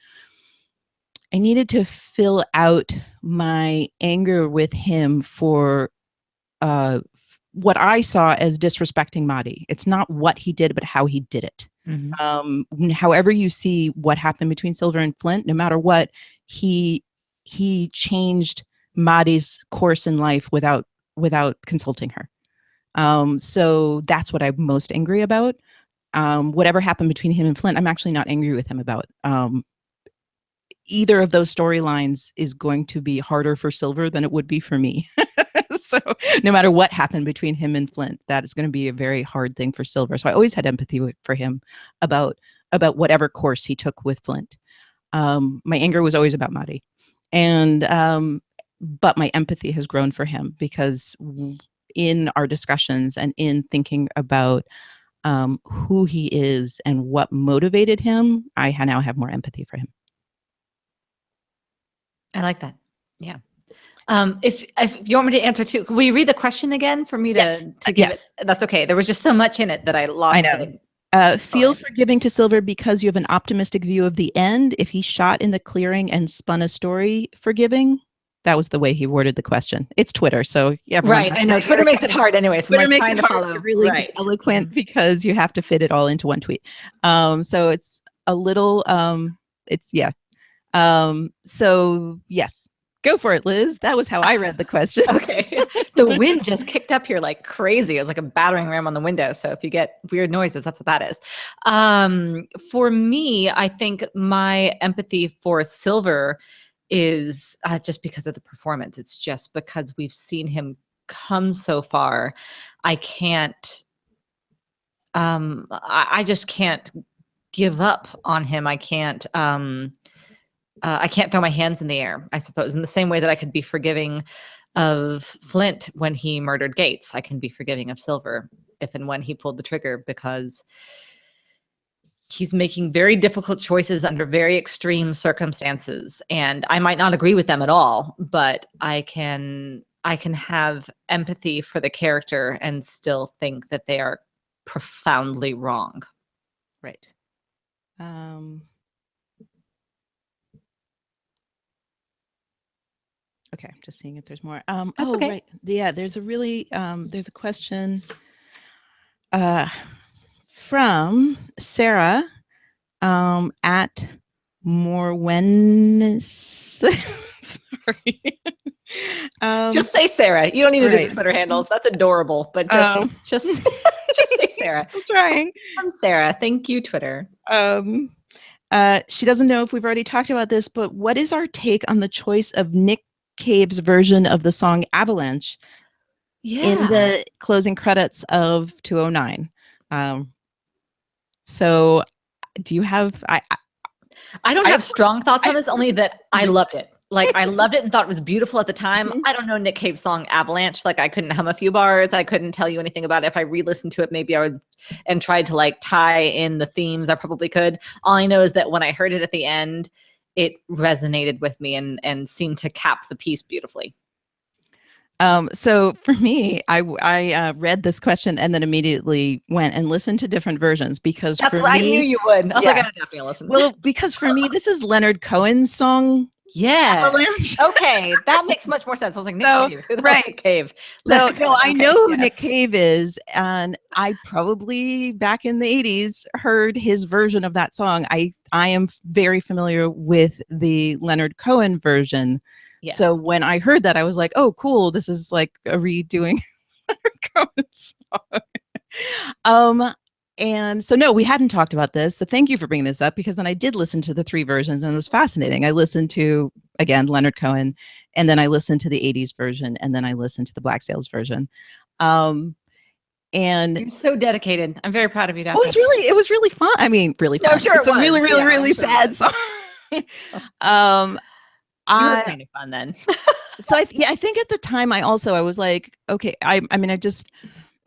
fill out my anger with him for what I saw as disrespecting Maddie. It's not what he did, but how he did it. Mm-hmm. However you see what happened between Silver and Flint, no matter what, he changed Maddie's course in life without consulting her. So that's what I'm most angry about. Whatever happened between him and Flint, I'm actually not angry with him about. Either of those storylines is going to be harder for Silver than it would be for me. So no matter what happened between him and Flint, that is going to be a very hard thing for Silver. So I always had empathy for him about whatever course he took with Flint. My anger was always about Maddie. And but my empathy has grown for him because in our discussions and in thinking about who he is and what motivated him, I now have more empathy for him. I like that. Yeah. If you want me to answer too, will you read the question again for me to give it? That's okay. There was just so much in it that I lost. I know. Feel forgiving to Silver because you have an optimistic view of the end. If he shot in the clearing and spun a story, forgiving. That was the way he worded the question. It's Twitter, so right. I know Twitter makes it hard anyway. So Twitter makes it hard to really be eloquent because you have to fit it all into one tweet. So it's a little. So yes. Go for it, Liz. That was how I read the question. Okay. The wind just kicked up here like crazy. It was like a battering ram on the window. So if you get weird noises, that's what that is. For me, I think my empathy for Silver is just because of the performance. It's just because we've seen him come so far. I can't, I just can't give up on him. I can't throw my hands in the air, I suppose, in the same way that I could be forgiving of Flint when he murdered Gates. I can be forgiving of Silver if and when he pulled the trigger, because he's making very difficult choices under very extreme circumstances. And I might not agree with them at all, but I can have empathy for the character and still think that they are profoundly wrong. Right. Okay, I'm just seeing if there's more. That's okay. Right. Yeah, there's a question from Sarah at Morwen. Sorry. Just say Sarah. You don't need to do the Twitter handles. That's adorable, but just say Sarah. I'm trying. I'm Sarah. Thank you, Twitter. She doesn't know if we've already talked about this, but what is our take on the choice of Nick Cave's version of the song Avalanche in the closing credits of 209? So do you have I don't have strong thoughts on this, only that I loved it. Like, I loved it and thought it was beautiful at the time. I don't know Nick Cave's song Avalanche. Like, I couldn't hum a few bars. I couldn't tell you anything about it. If I re-listened to it, maybe I would, and tried to like tie in the themes, I probably could. All I know is that when I heard it at the end, it resonated with me and seemed to cap the piece beautifully. So for me, I read this question and then immediately went and listened to different versions, because that's what I knew you would. I was like, I definitely listen. Well, because for me, this is Leonard Cohen's song. Yeah. Okay, that makes much more sense. I was like, Nick Cave. Right. Nick Cave. No, I know who Nick Cave is, and I probably back in the 80s heard his version of that song. I am very familiar with the Leonard Cohen version. Yes. So when I heard that, I was like, oh, cool. This is like a redoing Leonard Cohen's song. And so, no, we hadn't talked about this. So thank you for bringing this up, because then I did listen to the 3 versions and it was fascinating. I listened to, again, Leonard Cohen, and then I listened to the 80s version, and then I listened to the Black Sails version. And you're so dedicated. I'm very proud of you, Daphne. It was really fun. I mean, really fun. No, sure it's a really, really, really sad song. You were kind of fun then. So I think at the time I was like, okay, I've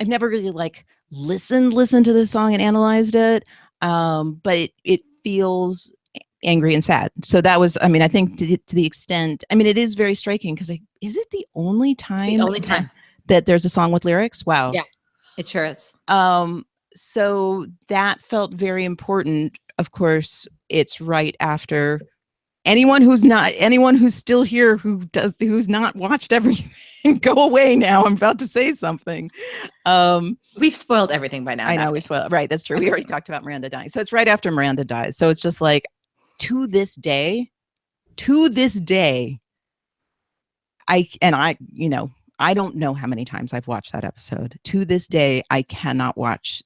never really like listened to this song and analyzed it. But it feels angry and sad. So that was, I think to the extent, it is very striking, because is it the only time that there's a song with lyrics? Wow. Yeah, it sure is. So that felt very important. Of course, it's right after anyone who's still here who's not watched everything, go away now. I'm about to say something. We've spoiled everything by now. I know we spoiled. Right, that's true. We already talked about Miranda dying. So it's right after Miranda dies. So it's just like, to this day, I don't know how many times I've watched that episode. To this day, I cannot watch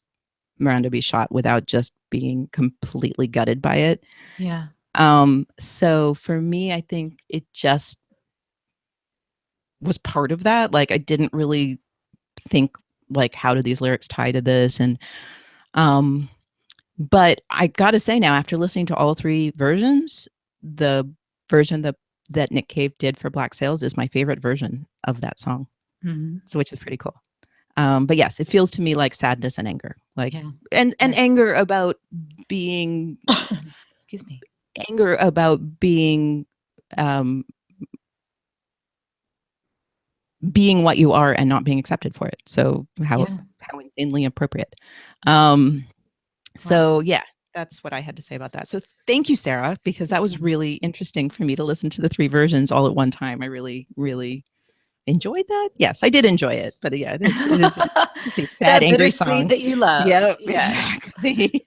Miranda be shot without just being completely gutted by it. Yeah. So for me, I think it just was part of that. Like, I didn't really think, like, how do these lyrics tie to this? And, but I gotta say now, after listening to all 3 versions, the version that Nick Cave did for Black Sails is my favorite version of that song. So which is pretty cool. But yes, it feels to me like sadness and anger, like, and anger about being, excuse me, anger about being what you are and not being accepted for it. So how insanely appropriate. So yeah, that's what I had to say about that. So thank you, Sarah, because that was really interesting for me to listen to the 3 versions all at one time. I really, really enjoyed that. Yes, I did enjoy it, but yeah, it's a sad, angry song that you love. Yep, exactly.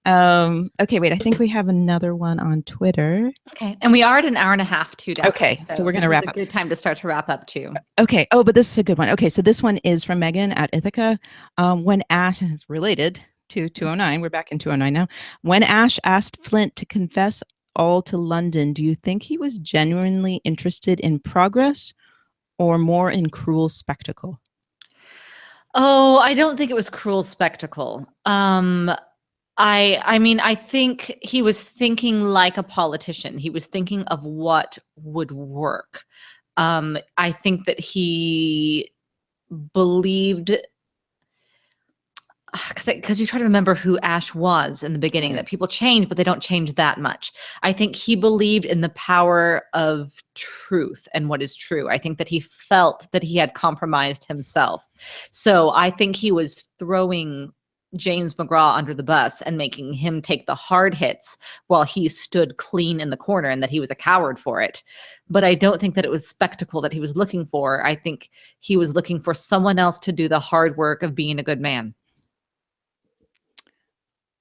Okay, wait, I think we have another one on Twitter. Okay, and we are at an hour and a half too, Daphne, okay, so we're gonna wrap up. Good time to start to wrap up too. Okay, oh, but this is a good one. Okay, so this one is from Megan at Ithaca. When Ash is related to 209, we're back in 209 now. When Ash asked Flint to confess all to London, do you think he was genuinely interested in progress or more in cruel spectacle? Oh, I don't think it was cruel spectacle. I mean, I think he was thinking like a politician. He was thinking of what would work. I think that he believed, because you try to remember who Ash was in the beginning, that people change, but they don't change that much. I think he believed in the power of truth and what is true. I think that he felt that he had compromised himself. So I think he was throwing James McGraw under the bus and making him take the hard hits while he stood clean in the corner, and that he was a coward for it. But I don't think that it was spectacle that he was looking for. I think he was looking for someone else to do the hard work of being a good man.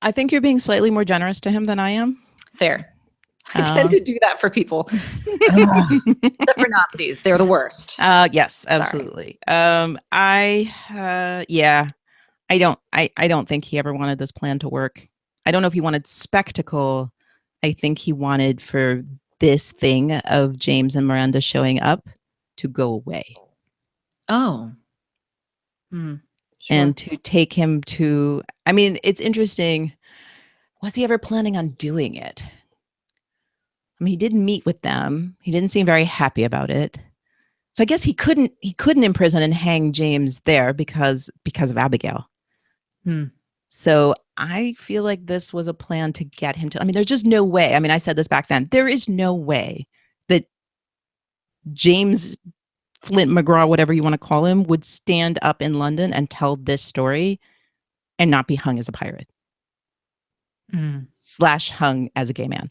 I think you're being slightly more generous to him than I am. Fair. I tend to do that for people. Except for Nazis. They're the worst. Yes, absolutely. I don't think he ever wanted this plan to work. I don't know if he wanted spectacle. I think he wanted for this thing of James and Miranda showing up to go away. Oh. Sure. And to take him to, I mean, it's interesting. Was he ever planning on doing it? I mean, he didn't meet with them. He didn't seem very happy about it. So I guess he couldn't imprison and hang James there because of Abigail. So I feel like this was a plan to get him to, I mean, there's just no way. I mean, I said this back then. There is no way that James Flint McGraw, whatever you want to call him, would stand up in London and tell this story and not be hung as a pirate. / hung as a gay man.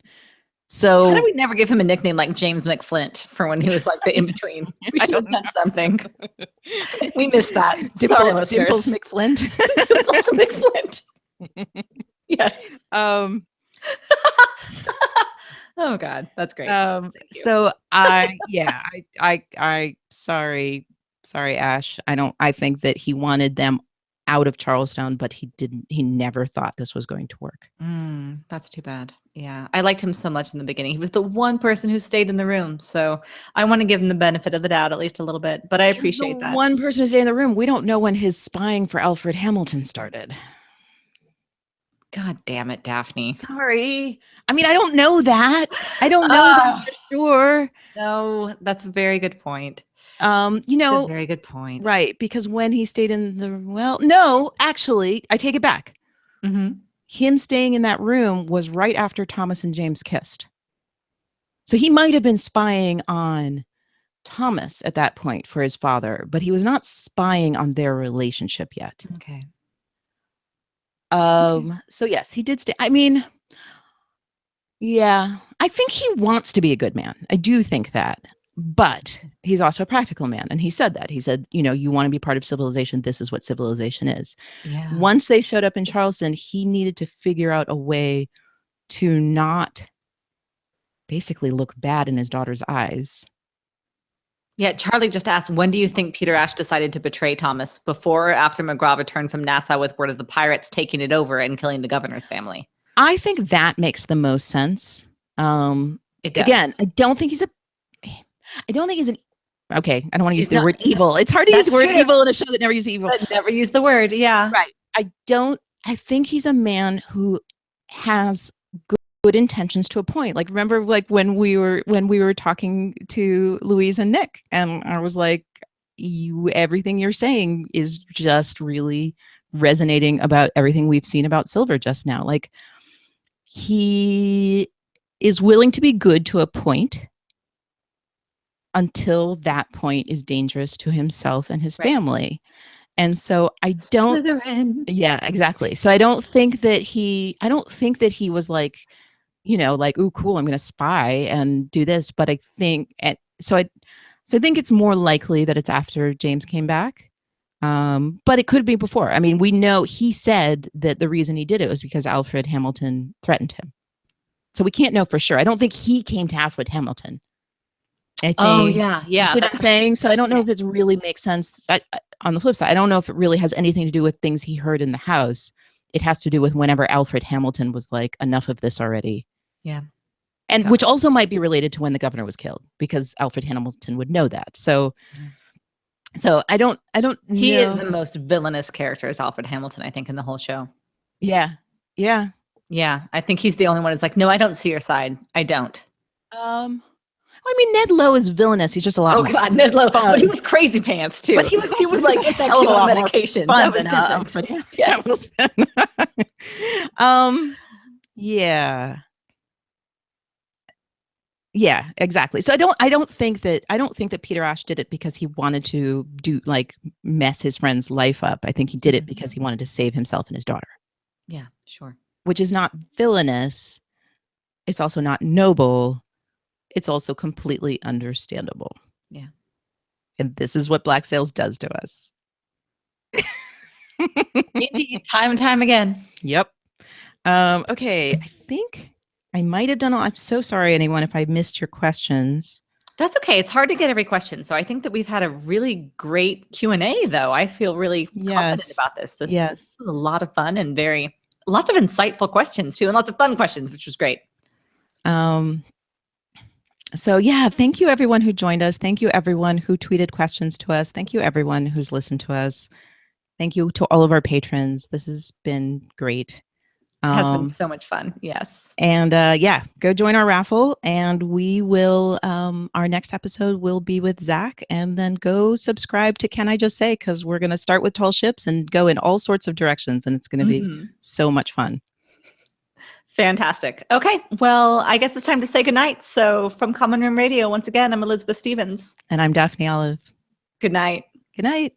So how did we never give him a nickname like James McFlint for when he was like the in-between? We should have done something. We missed that. Sorry, listeners. Dimples McFlint. Dimples McFlint. Yes. Oh God, that's great. So sorry, Ash. I think that he wanted them out of Charlestown, but he never thought this was going to work. That's too bad. Yeah. I liked him so much in the beginning. He was the one person who stayed in the room. So I want to give him the benefit of the doubt, at least a little bit, but I appreciate that. One person who stayed in the room. We don't know when his spying for Alfred Hamilton started. God damn it, Daphne. Sorry. I mean, I don't know that. I don't know that for sure. No, that's a very good point. Very good point. Right. Because when he stayed in no, actually, I take it back. Him staying in that room was right after Thomas and James kissed. So he might have been spying on Thomas at that point for his father, but he was not spying on their relationship yet. Okay. So yes, he did stay. I mean, yeah, I think he wants to be a good man. I do think that. But he's also a practical man. And he said that. He said, you want to be part of civilization. This is what civilization is. Yeah. Once they showed up in Charleston, he needed to figure out a way to not basically look bad in his daughter's eyes. Yeah, Charlie just asked, when do you think Peter Ash decided to betray Thomas? Before or after McGraw returned from Nassau with word of the pirates taking it over and killing the governor's family? I think that makes the most sense. It does. Again, I don't think he's an okay, I don't want to use the word evil. It's hard to use the word evil in a show that never uses evil. But never use the word, yeah. Right. I think he's a man who has good good intentions to a point. Like, remember, like when we were talking to Louise and Nick, and I was like, everything you're saying is just really resonating about everything we've seen about Silver just now. Like, he is willing to be good to a point until that point is dangerous to himself and his family. And so I don't, Slytherin. yeah, exactly. So I don't think that he was like, like, oh, cool, I'm going to spy and do this. But I think, so I think it's more likely that it's after James came back. But it could be before. I mean, we know he said that the reason he did it was because Alfred Hamilton threatened him. So we can't know for sure. I don't think he came to Alfred Hamilton. I think, oh yeah. you see what I'm saying? So I don't know if it really makes sense. On the flip side, I don't know if it really has anything to do with things he heard in the house. It has to do with whenever Alfred Hamilton was like, enough of this already. Yeah. And which also might be related to when the governor was killed, because Alfred Hamilton would know that. So I don't He know. is the most villainous character as Alfred Hamilton, I think, in the whole show. Yeah. I think he's the only one who's like, no, I don't see your side. I don't. I mean, Ned Lowe is villainous. He's just a lot. Oh God, Ned Lowe, but he was crazy pants too. But he was like get that kid on medication. That was different. Yes. Yeah, exactly. So I don't think that Peter Ash did it because he wanted to mess his friend's life up. I think he did it because he wanted to save himself and his daughter. Yeah, sure. Which is not villainous. It's also not noble. It's also completely understandable. Yeah. And this is what Black Sails does to us. Indeed, time and time again. Yep. Okay, I think I might have done I'm so sorry, anyone, if I missed your questions. That's okay. It's hard to get every question. So I think that we've had a really great Q&A, though. I feel really confident about this. This was a lot of fun and lots of insightful questions, too, and lots of fun questions, which was great. So yeah, thank you everyone who joined us. Thank you everyone who tweeted questions to us. Thank you everyone who's listened to us. Thank you to all of our patrons. This has been great. It has been so much fun. Yes. And go join our raffle, and we will, our next episode will be with Zach, and then go subscribe to Can I Just Say, because we're going to start with Tall Ships and go in all sorts of directions, and it's going to be so much fun. Fantastic. Okay. Well, I guess it's time to say goodnight. So from Common Room Radio, once again, I'm Elizabeth Stevens. And I'm Daphne Olive. Good night. Good night.